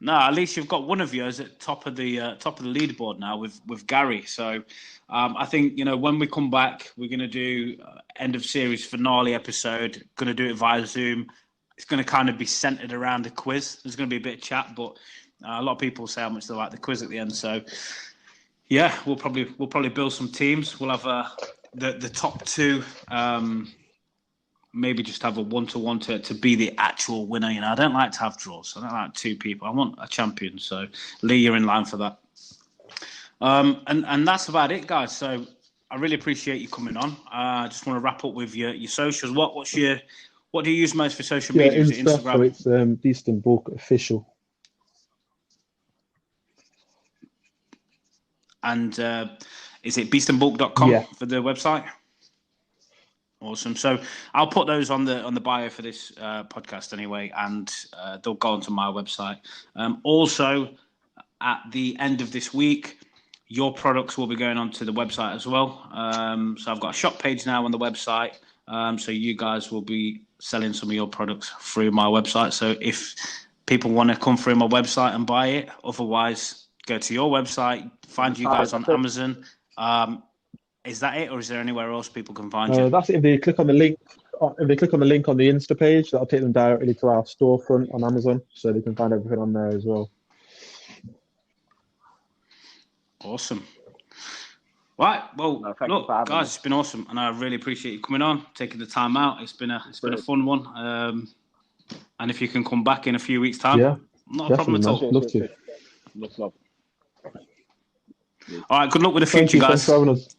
no, at least you've got one of yours at top of the leaderboard now with Gary. So I think when we come back, we're going to do end of series finale episode. Going to do it via Zoom. It's going to kind of be centered around the quiz. There's going to be a bit of chat, but a lot of people say how much they like the quiz at the end. So yeah, we'll probably build some teams. We'll have the top 2, maybe just have a 1-to-1 to be the actual winner. I don't like to have draws. I don't like 2 people. I want a champion. So Leigh, you're in line for that. And that's about it, guys. So I really appreciate you coming on. I just want to wrap up with your socials. What do you use most for social media? Is it Instagram? So it's Beeston Book Official. And is it beastandbook.com for the website? Awesome. So I'll put those on the bio for this podcast anyway, and they'll go onto my website. Also, at the end of this week, your products will be going onto the website as well. So I've got a shop page now on the website. So you guys will be selling some of your products through my website. So if people want to come through my website and buy it, otherwise go to your website, find you guys on Amazon. Is that it, or is there anywhere else people can find you? That's it. If they click on the link, on the Insta page, that'll take them directly to our storefront on Amazon, so they can find everything on there as well. Awesome. Right. Well, look, guys, it's been awesome, and I really appreciate you coming on, taking the time out. It's been a fun one. And if you can come back in a few weeks' time, not a problem at all. Love to. Love. All right. Good luck with the future, guys. Thanks for having us.